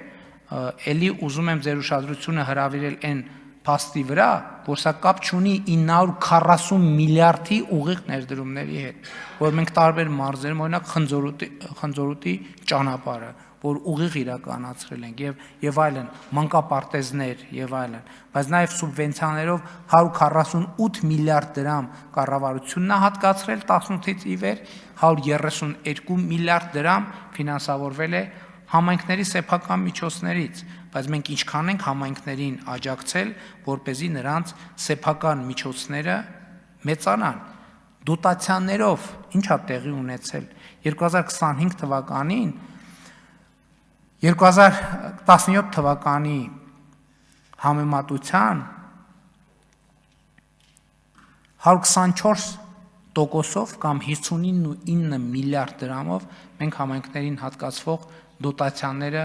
ելի ուզում եմ ձեր ուշադրությունը հրավիրել այն փաստի վրա, որ սա կապ չունի 940 միլիարդի ուղիղ ներդրումների հետ, որ մենք տարբեր մարզերում, օրինակ Խնձորուտի ճանապարհը, որ ուղիղ իրականացրել ենք եւ այլն, մանկապարտեզներ եւ այլն, բայց նաեւ սուբվենցիաներով 148 միլիարդ դրամ կառավարությունն է հատկացրել 18-ից ի վեր, 132 միլիարդ դրամ ֆինանսավորվել է համայնքների սեփական միջոցներից, բայց մենք ինչքան ենք համայնքներին աջակցել, որպեսզի նրանց սեփական միջոցները մեծանան։ Դոտացիաներով ինչա տեղի ունեցել 2025 թվականին 2017 թվականի համեմատության 124%-ով կամ 59 միլիարդ դրամով մենք համայնքներին հատկացվող դոտացիաները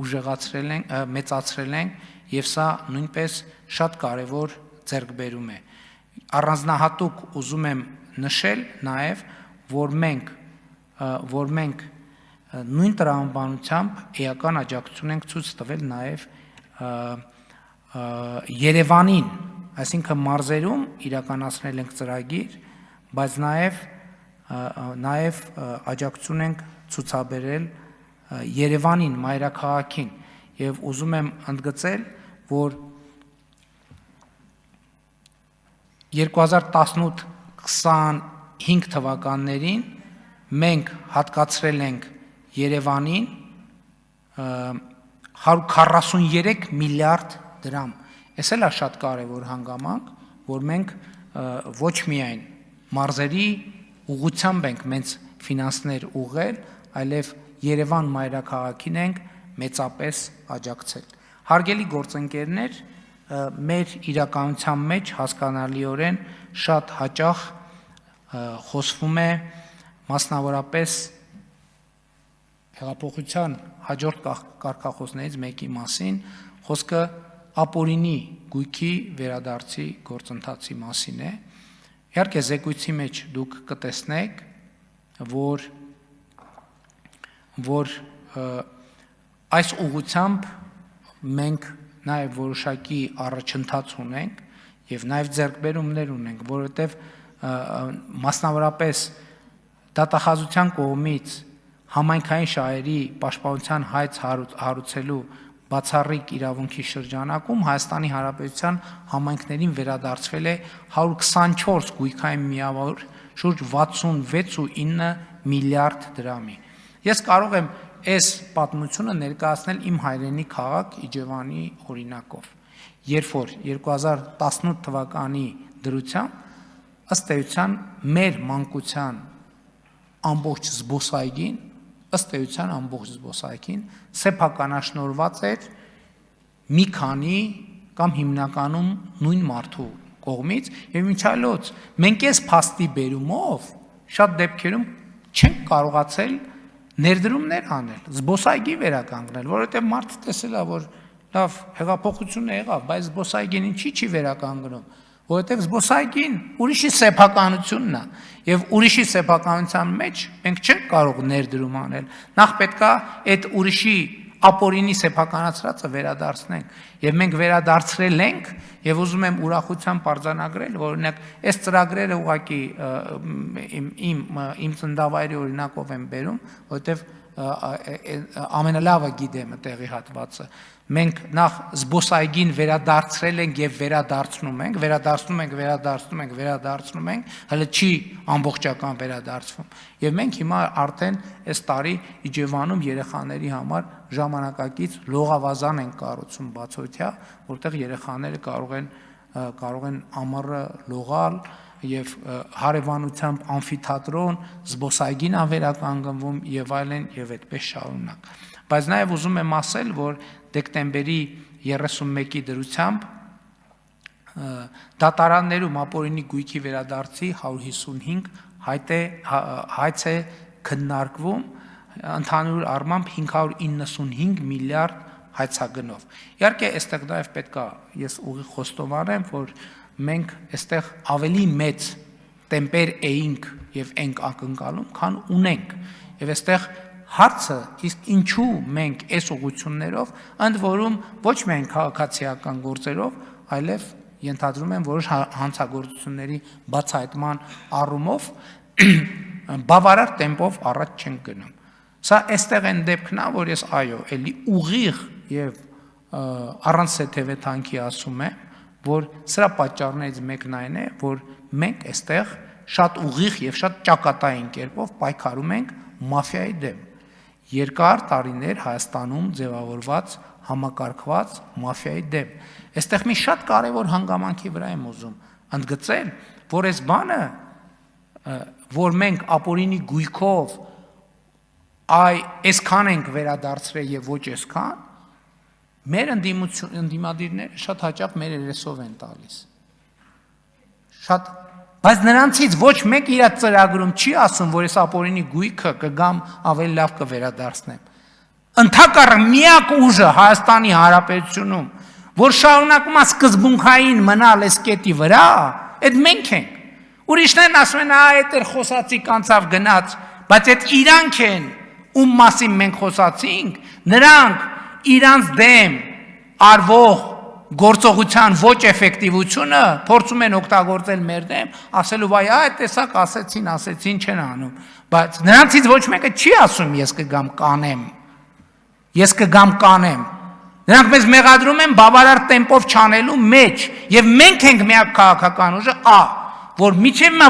ուժեղացրել ենք, մեծացրել ենք եւ սա նույնպես շատ կարեւոր ձեռքբերում է։ Առանձնահատուկ ուզում եմ նշել նաեւ, որ մենք նույն տրամաբանությամբ էական աջակցություն ենք ցույց տվել նաեւ Երևանին, այսինքն մարզերում իրականացնել ենք ծրագիր, բայց նաեւ աջակցություն ենք ցուցաբերել Երևանին, մայրաքաղաքին, եւ ուզում եմ ընդգծել, որ 2018-25 թվականներին մենք հատկացրել ենք Երևանին 143 միլիարդ դրամ։ Այս էլ է շատ կարևոր հանգամանք, որ մենք ոչ միայն մարզերի ուղղությամբ ենք մենք ֆինանսներ ուղղել, այլև Երևան մայրաքաղաքին ենք մեծապես աջակցել։ Հարգելի գործընկերներ, մեր իրականության մեջ հասկանալիորեն շատ հաճախ խոսվում է մասնավորապես հեղափոխության հաջորդ կարգախոսներից մեկի մասին, խոսքը ապօրինի գույքի վերադարձի գործընթացի մասին է։ Իհարկե զեկույցի մեջ դուք կտեսնեք, որ այս ուղղությամբ մենք նաև որոշակի առաջընթաց ունենք եւ նաև ձեռքբերումներ ունենք, որովհետեւ մասնավորապես դատախազության կողմից համայնքային շահերի պաշտպանության հայց հարուցելու բացառիկ իրավունքի շրջանակում Հայաստանի Հանրապետության համայնքներին վերադարձվել է 124 գույքային միավոր շուրջ 66.9 միլիարդ դրամի։ Ես կարող եմ այս պատմությունը ներկայացնել իմ հայրենի քաղաք Իջևանի օրինակով, երբ որ 2018 թվականի դրությամբ ըստ էության մեր մանկության ամբողջ զբոսայգին սեփականաշնորհված էր մի քանի կամ հիմնականում նույն մարդու կողմից եւ ինչալոց մենք այս փաստի բերումով շատ դեպքերում չենք կարողացել ներդրումներ անել, զբոսայգի վերականգնել, որովհետեւ մարդը տեսել է, որ լավ հեղափոխությունը եղավ, բայց զբոսայգին ինչի չի վերականգնում, որովհետեւ զբոսայգին ուրիշի սեփականությունն է եւ ուրիշի սեփականության մեջ մենք չենք կարող ներդրում անել, նախ պետքա այդ ուրիշի ապօրինի սեփականացրածը վերադարձնենք եւ մենք վերադարձրել ենք եւ ուզում եմ ուրախությամբ արձանագրել, որ օրինակ այս ծրագրերը ուղղակի իմ ծնդավայրի օրինակով եմ բերում, որովհետեւ ամենալավը գիտեմ տեղի հատվածը։ Մենք նախ զբոսայգին վերադարձրել ենք եւ վերադարձնում ենք, հələ չի ամբողջական վերադարձվում։ Եվ մենք հիմա արդեն այս տարի Իջևանում երեխաների համար ժամանակակից լողավազան ենք կառուցում բացօթյա, որտեղ երեխաները կարող են ամառը լողալ եւ հարևանությամբ ամֆիթատրոն, զբոսայգին անվերականգնվում եւ այլն եւ այդպես շարունակ։ Բայց նաեւ ուզում եմ ասել, որ դեկտեմբերի 31-ի դրությամբ դատարաններում ապօրինի գույքի վերադարձի 155 հայց է քննարկվում, ընդհանուր առմամբ 595 միլիարդ հայցագնով։ Իհարկե, այստեղ նաև պետք է ես ուղիղ խոստովանեմ, որ մենք այստեղ ավելի մեծ տեմպեր էինք եւ ենք ակնկալում, քան ունենք։ Եվ այստեղ հարցը իսկ ինչու մենք այս ուղղություններով, ընդ որում ոչ միայն քաղաքացիական գործերով, այլև ենթադրում եմ որոշ հանցագործությունների բացահայտման առումով բավարար տեմպով առաջ չենք գնում։ Սա այստեղ են դեպքն է, որ ես այո, էլի ուղիղ եւ առանց սեթևեթանքի ասում եմ, որ սրա պատճառներից մեկն այն է, որ մենք այստեղ շատ ուղիղ եւ շատ ճակատային կերպով պայքարում ենք մաֆիայի դեմ։ Երկար տարիներ Հայաստանում ձևավորված համակարգված մաֆիայի դեմ։ Այստեղ մի շատ կարևոր հանգամանքի վրա եմ ուզում ընդգծել, որ այս բանը, որ մենք ապօրինի գույքով այսքան ենք վերադարձրել եւ ոչ այսքան, մեր ընդդիմադիրները շատ հաճախ մեր երեսով են տալիս։ Շատ, բայց նրանցից ոչ մեկ իր ծրագրում չի ասում, որ այս ապօրինի գույքը կգամ ավելի լավ կվերադարձնեմ։ Ընդհակառակ միակ ուժը Հայաստանի Հանրապետությունում, որ շարունակում է սկզբունքային մնալ այս կետի վրա, այդ մենք ենք։ Ուրիշներն ասում են, այդ էր խոսացի կանցավ գնաց, բայց այդ իրանք են, ում մասին մենք խոսացինք, նրանք իրանց դեմ արվող գործողության ոչ էֆեկտիվությունը փորձում են օգտագործել մեր դեմ, ասելու վայ, այդ տեսակ ասեցին չեն անում, բայց նրանցից ոչ մեկը չի ասում ես կգամ կանեմ։ Նրանք մեզ մեղադրում են բավարար տեմպով չանելու մեջ, եւ մենք ենք միակ քաղաքական ուժը, որ միջև մա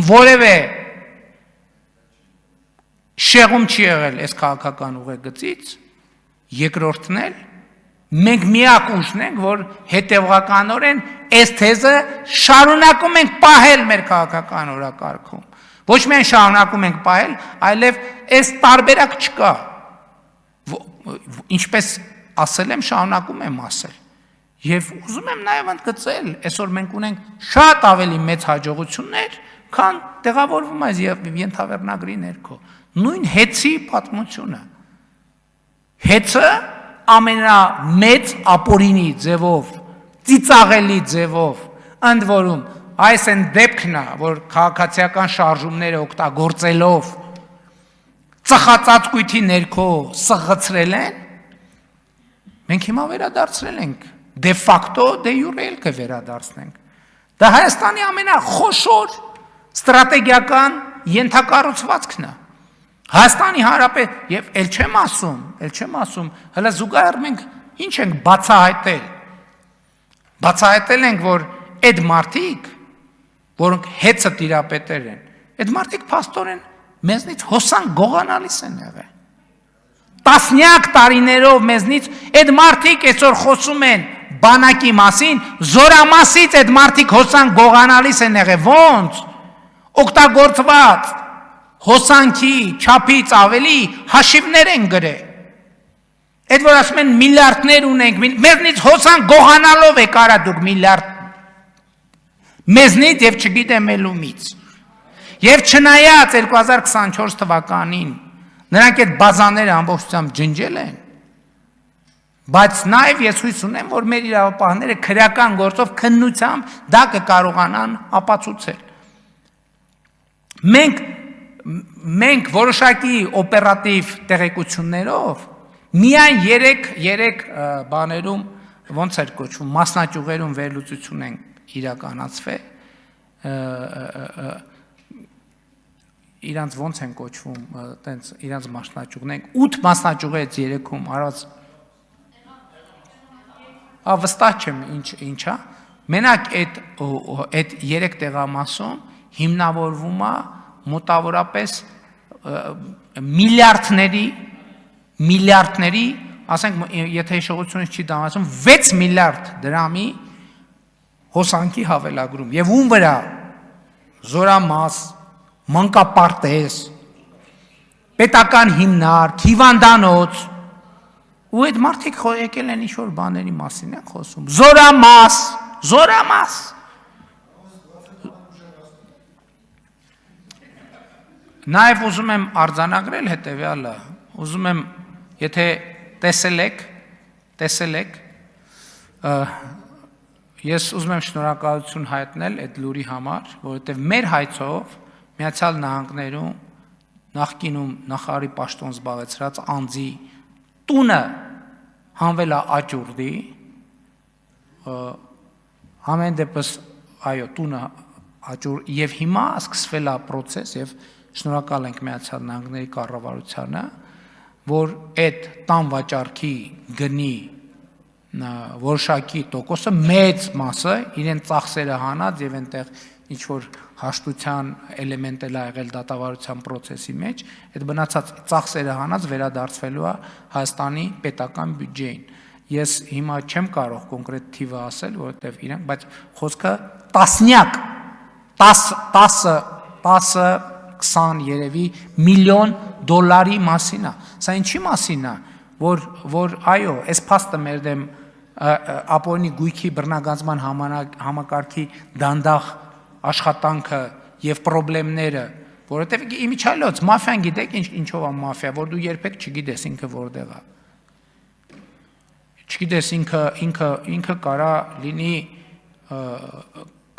որևէ շեղում չի եղել այս քաղաքական ուղեգծից, երկրորդն էլ մենք միակ ուժն ենք, որ հետևողականորեն այս թեզը շարունակում ենք պահել մեր քաղաքական օրակարգում։ Ոչ միայն շարունակում ենք պահել, այլև այս տարբերակ չկա։ Ինչպես ասել եմ, շարունակում եմ ասել։ Եվ ուզում եմ նաև ընդգծել, այսօր մենք ունենք շատ ավելի մեծ հաջողություններ, քան տեղավորվում այս ենթավերնագրի ներքո։ Նույն հեծի պատմությունը։ Հեծը ամենամեծ ապօրինի ձևով, ծիծաղելի ձևով, ընդ որում այս են դեպքն է, որ քաղաքացիական շարժումները օգտագործելով ծխածածկույթի ներքո սղացրել են, մենք հիմա վերադարձրել ենք, դե ֆակտո, դե յուրե էլ կվերադարձնենք։ Դա Հայաստանի ամենախոշոր ստրատեգիական ենթակառուցվածքն է։ Հայաստանի Հանրապետ, եւ էլ չեմ ասում, հələ զուգահեռ մենք ինչ ենք բացահայտել ենք, որ այդ մարդիկ, որոնք հեծը տիրապետեր են, այդ մարդիկ փաստորեն մեզնից հոսանք գողանալիս են եղել։ Տասնյակ տարիներով մեզնից այդ մարդիկ այսօր խոսում են բանակի մասին, զորամասից այդ մարդիկ հոսանք գողանալիս են եղել, ոնց օգտագործված հոսանքի չափից ավելի հաշիվներ են գրել։ Այդ որ ասում են միլիարդներ ունենք, մեզնից հոսանք գողանալով է կարա դուք միլիարդ մեզնից եւ չգիտեմ ելումից։ Եվ չնայած 2024 թվականին նրանք այդ բազաները ամբողջությամբ ջնջել են, բայց նաև ես հույս ունեմ, որ մեր իրավապահները քրեական գործով քննությամբ դա կկարողանան ապացուցել։ Մենք որոշակի օպերատիվ տեղեկություններով միայն 3 բաներում ոնց էր կոչվում, մասնաճյուղերում վերլուծություն են իրականացվել իրանց ոնց են կոչվում, տենց իրանց մասնաճյուղն են, 8 մասնաճյուղից 3-ում արած վստահ չեմ ինչա, մենակ այդ 3 տեղամասում հիմնավորվում է մոտավորապես միլիարդների, ասենք, եթե հիշողությունից չի դամացում, 6 միլիարդ դրամի հոսանքի հավելագրում, և ում վրա զորամաս, մանկապարտեզ, պետական հիմնարկ, հիվանդանոց, ու այդ մարդիկ եկել են ինչ-որ բաների մասին են խոսում, զորամաս, նաև ուզում եմ արձանագրել հետևյալը, ուզում եմ, եթե տեսել եք, ես ուզում եմ շնորհակալություն հայտնել այդ լուրի համար, որովհետև մեր հայցով Միացյալ Նահանգներում նախկինում նախարարի պաշտոն զբաղեցրած անձի տունը հանվել է աճուրդի, համեն դեպս, այո, տունը աճուր, և հիմա սկսվել է պրոցես, և շնորհակալ ենք Միացյալ Նահանգների կառավարությանը, որ այդ տան վաճառքի գնի որոշակի տոկոսը, մեծ մասը իրեն ծախսերը հանած և այնտեղ ինչ-որ հաշտության էլեմենտ էլ ա եղել դատավարության պրոցեսի մեջ, այդ մնացած ծախսերը հանած վերադարձվելու է Հայաստանի պետական բյուջեին։ Ես հիմա չեմ կարող կոնկրետ թիվը ասել, որովհետև իրանք, բայց խոսքը տասնյակ, 10-20 երևի միլիոն դոլարի մասին է։ Սա ինչի մասին է, որ այո, այս փաստը մեր դեմ ապօրինի գույքի բռնագանձման համակարգի դանդաղ աշխատանքը և պրոբլեմները, որովհետև իմիջիայլոց մաֆիան գիտեք ինչով է մաֆիա, որ դու երբեք չգիտես ինքը որտեղ է։ Չգիտես ինքը կարա լինի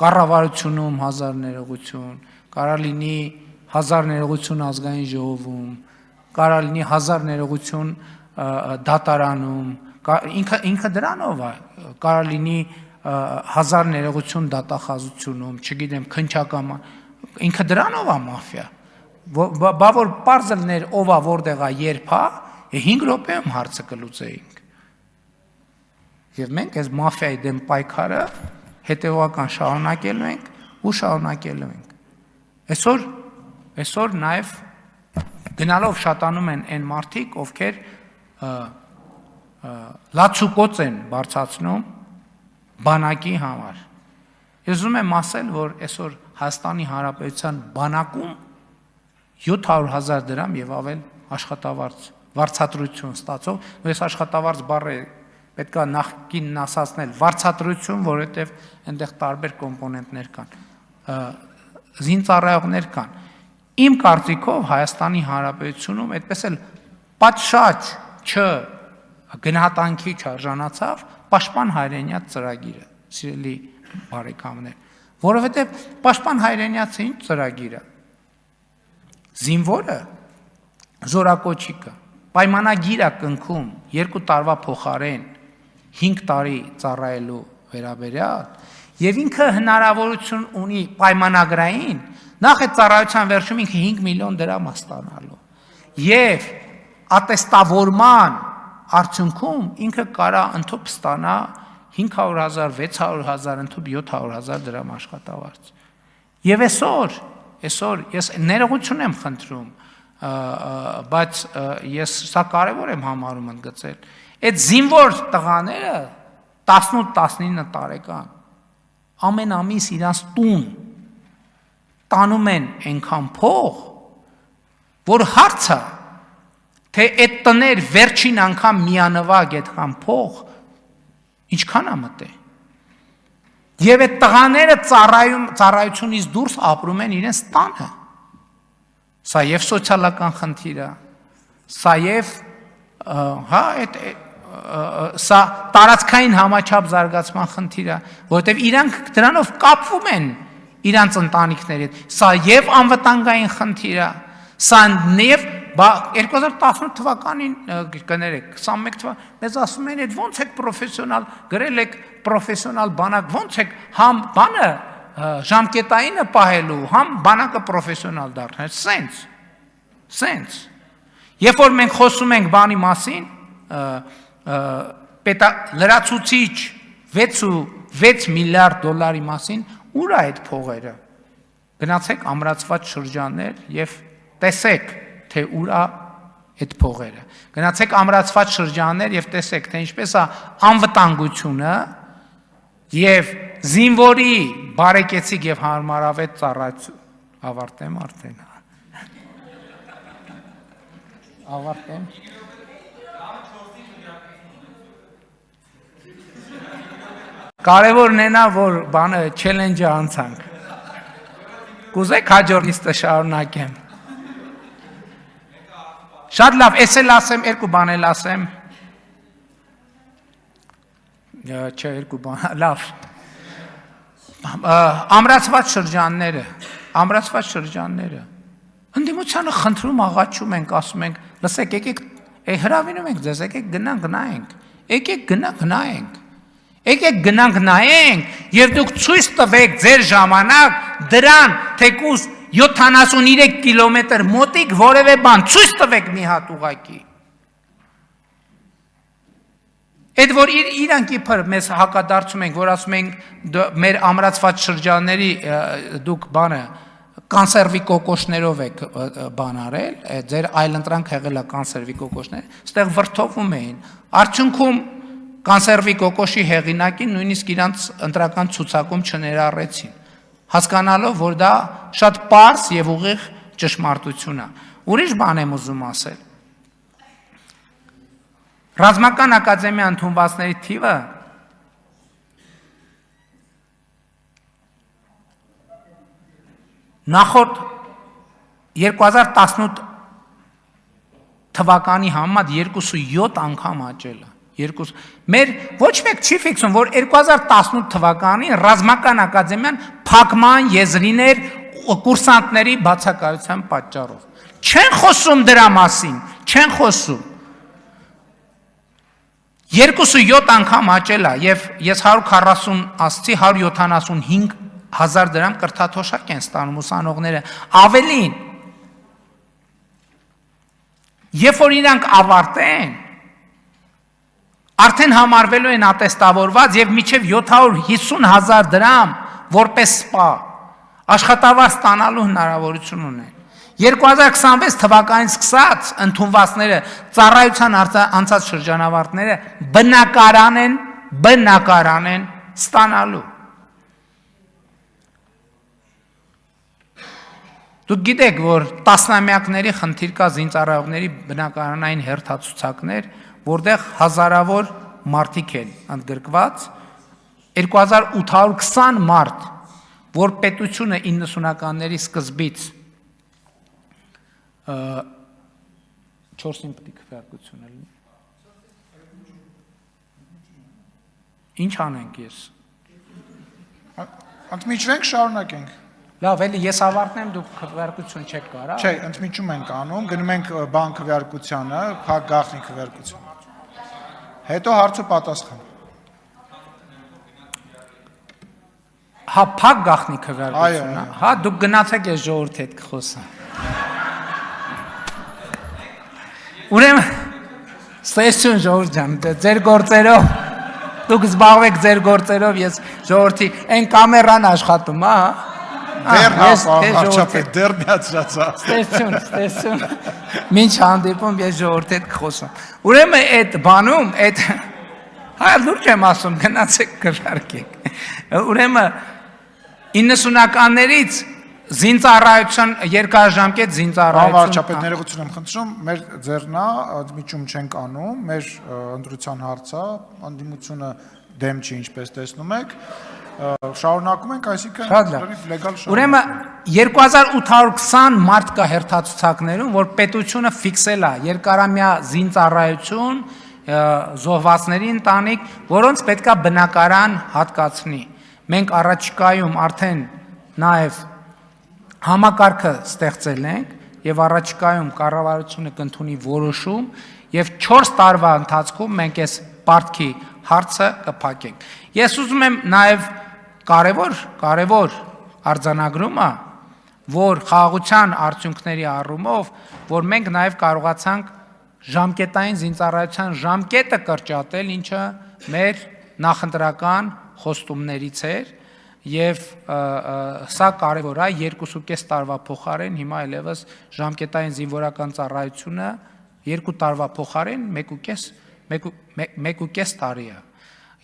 կառավարությունում 1000 ներողություն, կարա լինի 1000 ներողություն ազգային ժողովում, կարա լինի 1000 ներողություն դատարանում, ինքը դրանով է, կարա լինի 1000 ներողություն դատախազությունում, չգիտեմ, քննչական, ինքը դրանով է մաֆիա, բա որ պարզ լիներ ով է որտեղ է երբ է, 5 րոպեում հարցը կլուծեինք։ Եվ մենք այս մաֆիայի դեմ պայքարը հետևողական շարունակելու ենք ու շարունակելու ենք։ Այսօր նաև գնալով շատանում են այն մարդիկ, ովքեր լացուկոծ են բարձրացնում բանակի համար։ Ես ուզում եմ ասել, որ այսօր Հայաստանի Հանրապետության բանակում 700,000 դրամ և ավել աշխատավարձ վարձատրություն ստացող, ես աշխատավարձ բառը պետք է նախկինն ասացնել, վարձատրություն, որովհետև այնտեղ տարբեր կոմպոնենտներ կան, զինծառայողներ կան։ Իմ կարծիքով Հայաստանի Հանրապետությունում այդպես էլ պատշաճ գնահատանքի չարժանացավ Պաշտպան հայրենյաց ծրագիրը, սիրելի բարեկամներ, որովհետև Պաշտպան հայրենյացը ինչ ծրագիր է։ Զինվորը, զորակոչիկը, պայմանագիր է կնքում 2 տարվա փոխարեն 5 տարի ծառայելու վերաբերյալ, և ինքը հնարավորություն ունի պայմանագրային, նախ այդ ծառայության վերջում ինքը 5 միլիոն դրամ է ստանալու, և ատեստավորման արդյունքում ինքը կարա ընդհուպ ստանա 500,000, 600,000, ընդհուպ 700,000 դրամ աշխատավարձ։ Եվ այսօր ես ներողություն եմ խնդրում, բայց ես սա կարևոր եմ համարում ընդգծել, այդ զինվոր տղաները 18-19 տարեկան ամեն ամիս իրանց տուն տանում են այնքան փող, որ հարցը, թե այդ տներ վերջին անգամ միանվագ այդքան փող ինչքան է մտե։ Եվ այդ տղաները ծառայությունից դուրս ապրում են իրենց տանը։ Սա և սոցիալական խնդիր է, սա և սա տարածքային համաչափ զարգացման խնդիր է, որովհետև իրանք դրանով կապվում են իրանց ընտանիքների հետ, սա և անվտանգային խնդիր է, սա և 2018 թվականին կներեք, 21 թվականին, մեզ ասում են, ոնց եք պրոֆեսիոնալ, գրել եք պրոֆեսիոնալ բանակ, ոնց եք բանը, ժամկետայինը պահելու, համ բանակը պրոֆեսիոնալ դառնել, սենց։ Երբ որ մենք խոսում ենք բանի մասին, լրացուցիչ 6 միլիարդ դոլարի մասին, ուր է այդ փողերը։ Գնացեք ամրացված շրջաններ եւ տեսեք, թե ուր է այդ փողերը։ Գնացեք ամրացված շրջաններ եւ տեսեք, թե ինչպես է անվտանգությունը եւ զինվորի բարեկեցիկ եւ հարմարավետ ծառայություն։ Ավարտեմ արդեն։ Ավարտեմ։ Կարևորն է նա, որ բանը չելենջը անցանք։ Կուզեք հաջորդ նիստը շարունակեմ։ Շատ լավ, ես էլ ասեմ, երկու բան էլ ասեմ։ Չէ, երկու բան, լավ։ Ամրացված շրջանները։ Ընդդիմությանը խնդրում աղաչում ենք, ասում ենք, լսեք, եկեք, հրավիրում ենք ձեզ, եկեք գնանք, եկեք գնանք։ Եկեք գնանք նայենք եւ դուք ցույց տվեք ձեր ժամանակ դրան թեկուզ 73 կիլոմետր մոտիկ որևէ բան ցույց տվեք մի հատ ուղակի։ Այդ որ իրանք իբր մեզ հակադարձում ենք, որ ասում ենք մեր ամրացված շրջանների դուք բանը կանսերվի կոկոշներով եք բան արել, ձեր այլընտրանք եղել է կանսերվի կոկոշներ, այստեղ վրթովում էին։ Արդյունքում կանսերվի կոկոշի հեղինակին նույնիսկ իրանց ընտրական ցուցակում չներառեցին, հասկանալով, որ դա շատ պարզ եւ ուղիղ ճշմարտություն է։ Ուրիշ բան եմ ուզում ասել։ Ռազմական ակադեմիա ընդունվածների թիվը նախորդ 2018 թվականի համեմատ 2.7 անգամ աճել է։ Մեր ոչ մեկ չի ֆիքսում, որ 2018 թվականին ռազմական ակադեմիան փակման եզրին էր կուրսանտների բացակայության պատճառով։ Չեն խոսում դրա մասին, չեն խոսում։ 2.7 անգամ աճել է եւ ես 140 ասցի 175,000 դրամ կրթաթոշակ են ստանում ուսանողները, ավելին։ Երբ որ իրանք ավարտեն, արդեն համարվելու են ատեստավորված եւ մինչեւ 750,000 դրամ որպես սպա աշխատավարձ ստանալու հնարավորություն ունեն։ 2026 թվականից սկսած ընդունվածները ծառայության անցած շրջանավարտները բնակարան են ստանալու։ Դուք գիտեք, որ տասնամյակների խնդիր կա զինծառայողների բնակարանային հերթացուցակներ, որտեղ հազարավոր մարդիկ են ընդգրկված, 2820 մարդ, որ պետությունը 90-ականների սկզբից 4-ին պետք է քվեարկություն լինի։ Ինչ անենք ես։ Ընդմիջվենք, շարունակենք։ Լավ, էլի ես ավարտնեմ, դուք քվեարկություն չեք կարա։ Չէ, ընդմիջում ենք անում, գնում ենք բան քվեարկությանը, փակ գաղտնի քվեարկություն։ Հետո հարց ու պատասխան։ Հա, փակ գաղտնի քվեարկությունը։ Հա, դուք գնացեք ես ժողովրդի հետ կխոսեմ։ Ուրեմն, ստեսություն ժողովուրդ ջան, ձեր գործերով, դուք զբաղվեք ձեր գործերով, ես ժողովրդի, այն կամերան աշխատում, հա։ Դեռ միացրացա։ Ստեսություն, մինչ հանդիպում ես ժողովրդի հետ կխոսեմ։ Ուրեմն այդ բանում, հա, լուրջ եմ ասում, գնացեք քվեարկեք։ Ուրեմն 90-ականներից զինծառայության երկարաժամկետ զինծառայություն։ Վարչապետ, ներողություն եմ խնդրում, մեր ձեռնա ընդմիջում չենք անում, մեր ընտրության հարցը, ընդդիմությունը դեմ չի, ինչպես տեսնում եք, շարունակում ենք, այսինքն լեգալ շարունակում։ Ուրեմն 2820 մարդ կա հերթացուցակներում, որ պետությունը ֆիքսել է երկարամյա զինծառայություն, զոհվածների ընտանիք, որոնց պետքա բնակարան հատկացնի։ Մենք առաջիկայում արդեն նաև համակարգը ստեղծել ենք եւ առաջիկայում կառավարությունը կընդունի որոշում եւ 4 տարվա ընթացքում մենք այս պարտքի հարցը կփակենք։ Ես ուզում եմ նաև կարևոր արձանագրումը, որ խաղաղության արդյունքների առումով, որ մենք նաև կարողացանք ժամկետային զինծառայության ժամկետը կրճատել, ինչը մեր նախընտրական խոստումներից էր, եւ սա կարևոր է 2.5 տարվա փոխարեն հիմա այլևս ժամկետային զինվորական ծառայությունը 2 տարվա փոխարեն 1.5 տարի է։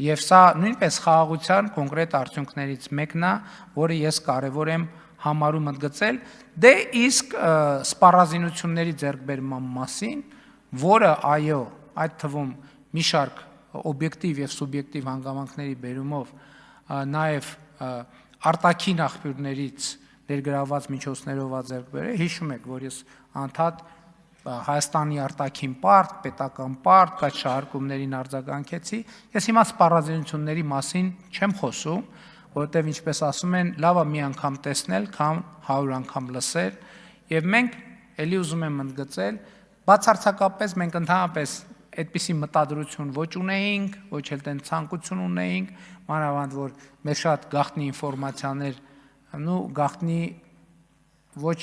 Եվ սա նույնպես խաղաղության կոնկրետ արդյունքներից մեկն է, որը ես կարևոր եմ համարում ընդգծել, դե իսկ սպառազինությունների ձեռքբերման մասին, որը այո, այդ թվում մի շարք օբյեկտիվ եւ սուբյեկտիվ հանգամանքների բերումով նաեւ արտաքին աղբյուրներից ներգրավված միջոցներով ձեռք բերել, հիշում եք, որ ես անդադ Հայաստանի արտաքին պարտ, պետական պարտ, այդ շահարկումներին արձագանքեցի, ես հիմա սպառազինությունների մասին չեմ խոսում, որովհետև ինչպես ասում են, լավ է մի անգամ տեսնել, քան 100 անգամ լսել, եւ մենք ելի ուզում եմ ընդգծել, բացարձակապես մենք ընդհանրապես այդպիսի մտադրություն ոչ ունեինք, ոչ էլ տեն ցանկություն ունեինք, մանավանդ որ մեր շատ գաղտնի ինֆորմացիաներ, գաղտնի ոչ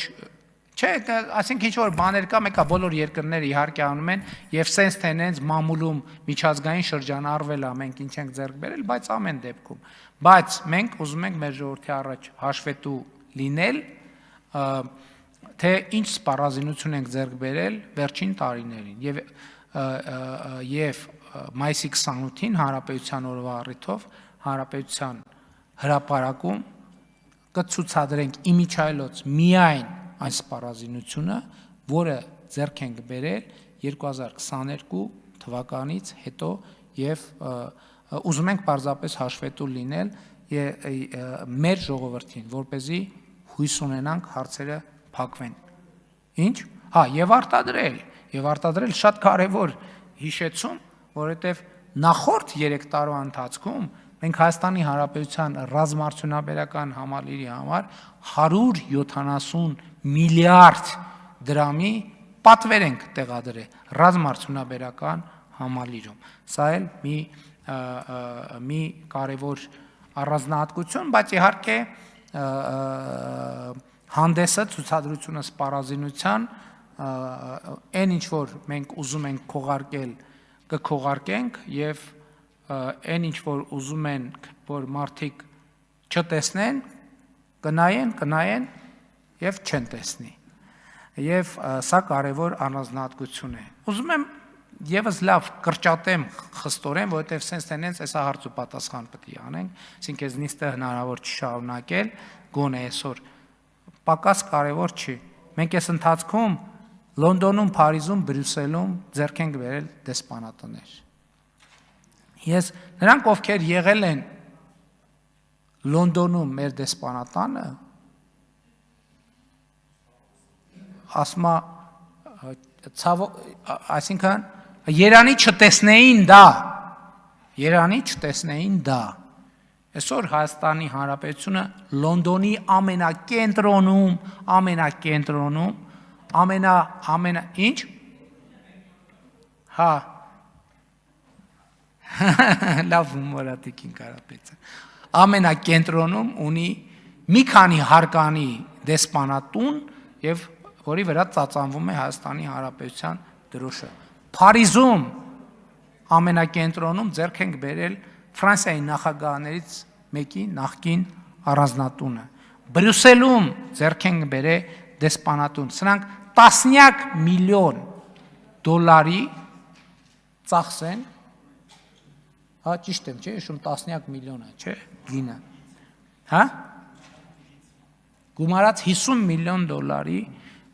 չէ, ասենք ինչ որ բաներ կա, մեկը բոլոր երկրները իհարկե անում են եւ sense թե նենց մամուլում միջազգային շրջան արվել է, մենք ինչ ենք ձեռք բերել, բայց ամեն դեպքում, բայց մենք ուզում ենք մեր ժողովրդի առաջ հաշվետու լինել, թե ինչ սպառազինություն ենք ձեռք բերել վերջին տարիներին եւ մայիսի 28-ին հանրապետության օրվա առիթով հանրապետության հրապարակում կցուցադրենք իմիջայլոց միայն այն սպառազինությունը, որը ձեռք ենք բերել 2022 թվականից հետո եւ ուզում ենք պարզապես հաշվետու լինել մեր ժողովրդին, որպեսզի հույս ունենանք հարցերը փակվեն։ Ինչ? Եվ արտադրել շատ կարևոր հիշեցում, որովհետեւ նախորդ 3 տարվա ընթացքում մենք Հայաստանի Հանրապետության ռազմարդյունաբերական համալիրի համար 170 միլիարդ դրամի պատվեր ենք տեղադրել ռազմարդյունաբերական համալիրում։ Սա էլ մի կարևոր առանձնահատկություն, բայց իհարկե հանդեսը ցուցադրությունը սպառազինության այն ինչ որ մենք ուզում ենք քողարկել, կքողարկենք եւ այն ինչ որ ուզում ենք որ մարդիկ չտեսնեն, կնայեն եւ չեն տեսնի։ Եվ սա կարևոր առանձնահատկություն է։ Ուզում եմ եւս լավ կրճատեմ խստորեն, որովհետեւ sense տենենց էսա հարց ու պատասխան պետք է անենք, այսինքն ես նիստը հնարավոր չշարունակել, գոնե այսօր պակաս կարևոր չի։ Մենք այս ընթացքում Լոնդոնում, Փարիզում, Բրյուսելում ձեռք ենք բերել դեսպանատներ։ Ես նրանք ովքեր եղել են Լոնդոնում մեր դեսպանատանը, ասма այսինքն Երանի չտեսնեին դա։ Այսօր Հայաստանի Հանրապետությունը Լոնդոնի ամենակենտրոնում, ինչ? Հա։ Լավ հումորատիկին Կարապետյան։ Ամենակենտրոնում ունի մի քանի հարկանի դեսպանատուն եւ որի վրա ծածանվում է Հայաստանի Հանրապետության դրոշը։ Փարիզում ամենակենտրոնում ձեռք ենք բերել Ֆրանսիայի նախագահներից մեկի նախկին առանձնատունը։ Բրյուսելում ձեռք ենք բերել դեսպանատուն։ Սրանք տասնյակ միլիոն դոլարի ծախս են։ Հա, ճիշտ եմ, չէ՞, հիշում տասնյակ միլիոն է, չէ՞, գինը։ Հա? Գումարած 50 միլիոն դոլարի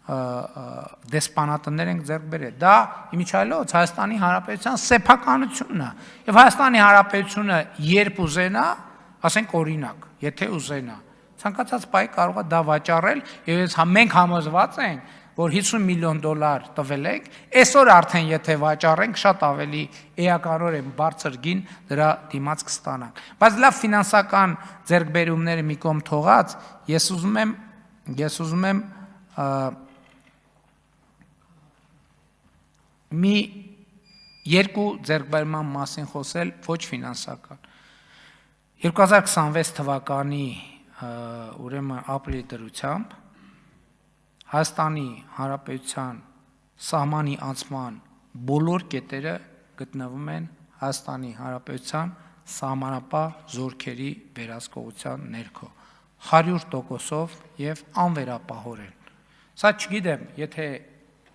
դեսպանատներ ենք ձեռք բերել։ Դա իմիջայլոց Հայաստանի Հանրապետության սեփականությունն է։ Եվ Հայաստանի Հանրապետությունը երբ ուզենա, ասենք օրինակ, եթե ուզենա, ցանկացած պահի կարող է դա վաճառել, եւ մենք համոզված ենք, որ 50 միլիոն դոլար տվել ենք, այսօր արդեն եթե վաճառենք, շատ ավելի էականորեն բարձր գին դրա դիմաց կստանանք։ Բայց լավ ֆինանսական ձեռքբերումները մի կողմ թողած, ես ուզում եմ մի երկու ձեռքբերման մասին խոսել, ոչ ֆինանսական։ 2026 թվականի ուրեմն ապրիլի դրությամբ Հայաստանի Հանրապետության սահմանի անցման բոլոր կետերը գտնվում են Հայաստանի Հանրապետության սահմանապահ զորքերի վերահսկողության ներքո 100%-ով եւ անվերապահորեն։ Սա չգիտեմ, եթե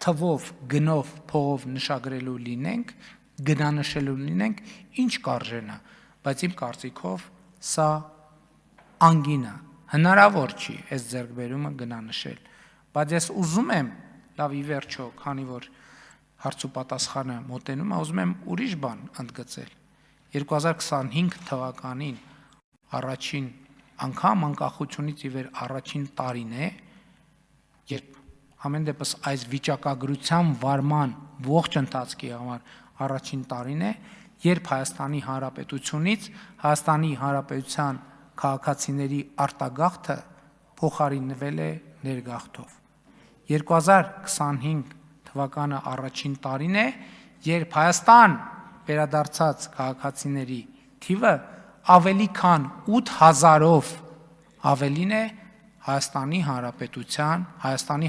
թվով, գնով, փողով նշագրելու լինենք, գնանշելու լինենք, ինչ կարժենա, բայց իմ կարծիքով սա անգինա, հնարավոր չի այս ձեռքբերումը գնանշել, բայց ես ուզում եմ, լավ ի վերջո, քանի որ հարց ու պատասխանը մոտենում է, ուզում եմ ուրիշ բան ընդգծել։ 2025 թվականին առաջին անգամ անկախությունից ի վեր առաջին տարին է, երբ ամեն դեպս այս վիճակագրության վարման ողջ ընթացքի համար առաջին տարին է, երբ Հայաստանի Հանրապետությունից Հայաստանի Հանրապետության քաղաքացիների արտագաղթը փոխարինվել է ներգաղթով։ 2025 թվականը առաջին տարին է, երբ Հայաստան վերադարձած քաղաքացիների թիվը ավելի քան 8000-ով ավելին է Հայաստանի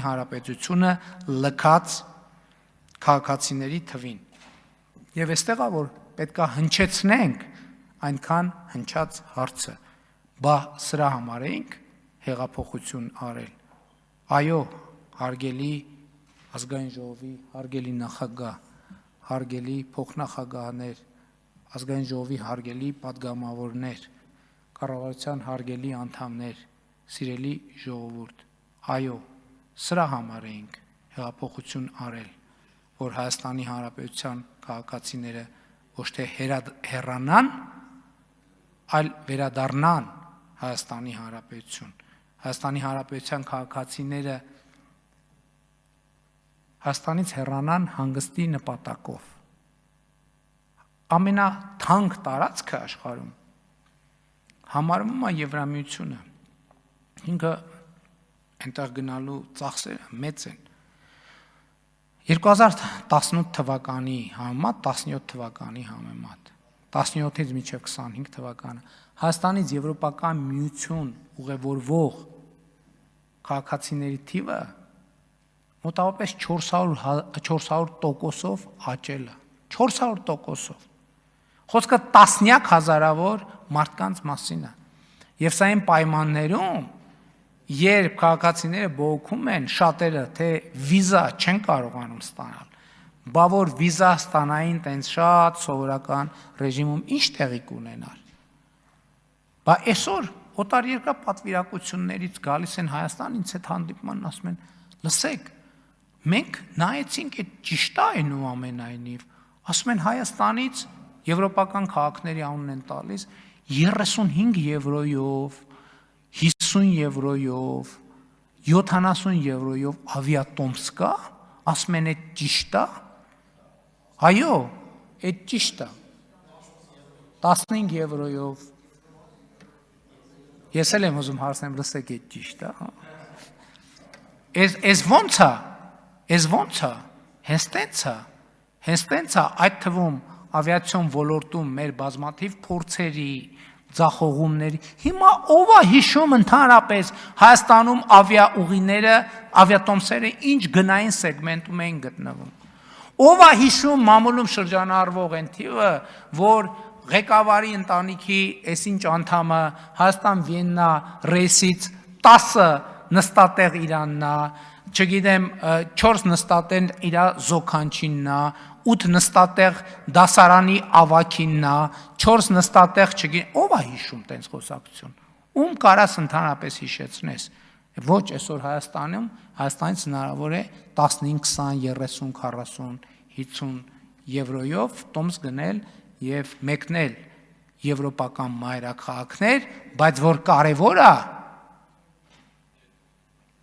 Հանրապետությունը լքած քաղաքացիների թվին։ Եվ այստեղ է որ պետքա հնչեցնենք այնքան հնչած հարցը, բա սրա համար էինք հեղափոխություն արել։ Այո, հարգելի ազգային ժողովի հարգելի նախագահ, հարգելի փոխնախագահներ, ազգային ժողովի հարգելի պատգամավորներ, կառավարության հարգելի անդամներ, սիրելի ժողովուրդ, այո, սրա համար էինք հեղափոխություն արել, որ Հայաստանի Հանրապետության քաղաքացիները ոչ թե հեռանան, այլ վերադառնան Հայաստանի Հանրապետություն։ Հայաստանի Հանրապետության քաղաքացիները Հայաստանից հեռանան հանգստի նպատակով։ Ամենաթանկ տարածքը աշխարհում համարվում է Եվրամիությունը։ Ինքը այնտեղ գնալու ծախսերը մեծ են։ 2018 թվականի համեմատ 17 թվականի համեմատ 17-ից մինչև 25 թվականը Հայաստանից Եվրոպական միություն ուղևորվող քաղաքացիների թիվը մոտավորապես 400%-ով աճել է, 400%-ով։ Խոսքը տասնյակ հազարավոր մարդկանց մասին է։ Եվ սա այն պայմաններում, երբ քաղաքացիները բողոքում են, շատերը, թե վիզա չեն կարողանում ստանալ, բա որ վիզա ստանային տենց շատ սովորական ռեժիմում ինչ տեղի կունենար։ Բա այսօր օտարերկրյա պատվիրակություններից գալիս են Հայաստան, ինձ հետ հանդիպման ասում են, լսեք, մենք նայեցինք այդ ճիշտ է այնու ամենայնիվ, ասում են Հայաստանից եվրոպական քաղաքների անուն են տալիս 35 եվրոյով, 50 եվրոյով, 70 եվրոյով ավիատոմս կա, ասում են այդ ճիշտ է։ Այո, այդ ճիշտ է։ 15 եվրոյով։ Ես էլ եմ ուզում հարցնեմ, լսեք այդ ճիշտ է։ Էս ո՞նց է։ Էս ո՞նց է։ Հենց տենց է, այդ թվում ավիացիոն ոլորտում մեր բազմաթիվ փորձերի, ձախողումների։ Հիմա ով է հիշում ընդհանրապես Հայաստանում ավիաուղիները, ավիատոմսերը ինչ գնային սեգմենտում էին գտնվում։ Ով է հիշում մամուլում շրջանառվող այն թիվը, որ ղեկավարի ընտանիքի այսինչ անդամը Հայաստան-Վիեննա ռեյսից 10 նստատեղ Իրաննա, չգիտեմ 4 նստատեղ իր զոքանչիննա, 8 նստատեղ դասարանի ավակիննա, 4 նստատեղ չգիտեմ, ով է հիշում տենց խոսակցություն։ Ում կարաս ընդհանրապես հիշեցնես։ Ոչ այսօր Հայաստանում, Հայաստանից հնարավոր է 15, 20, 30, 40, 50 եվրոյով տոմս գնել եւ մեկնել եվրոպական մայրաքաղաքներ, բայց որ կարևոր է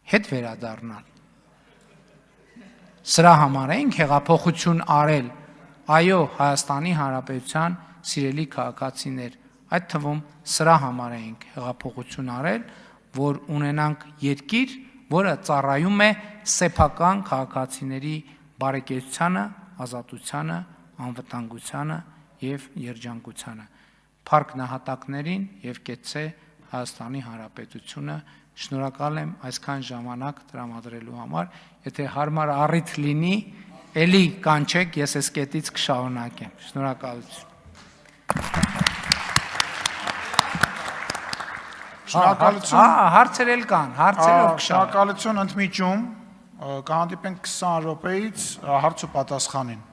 հետ վերադառնալ։ Սրա համար ենք հեղափոխություն արել, այո, Հայաստանի Հանրապետության սիրելի քաղաքացիներ, այդ թվում սրա համար ենք հեղափոխություն արել, որ ունենանք երկիր, որը ծառայում է սեփական քաղաքացիների բարեկեցությանը, ազատությանը, անվտանգությանը եւ երջանկությանը։ փառք նահատակներին եւ կեցցե Հայաստանի Հանրապետությունը։ Շնորհակալ եմ այսքան ժամանակ տրամադրելու համար։ Եթե հարմար առիթ լինի, ելի կանչեք, ես այս կետից կշարունակեմ։ Շնորհակալություն։ Շնորհակալություն։ Հարցեր էլ կան, հարցերով կշարունակեմ։ Շնորհակալություն ընդմիջում, կհանդիպենք 20 րոպեից հարց ու պատասխանին։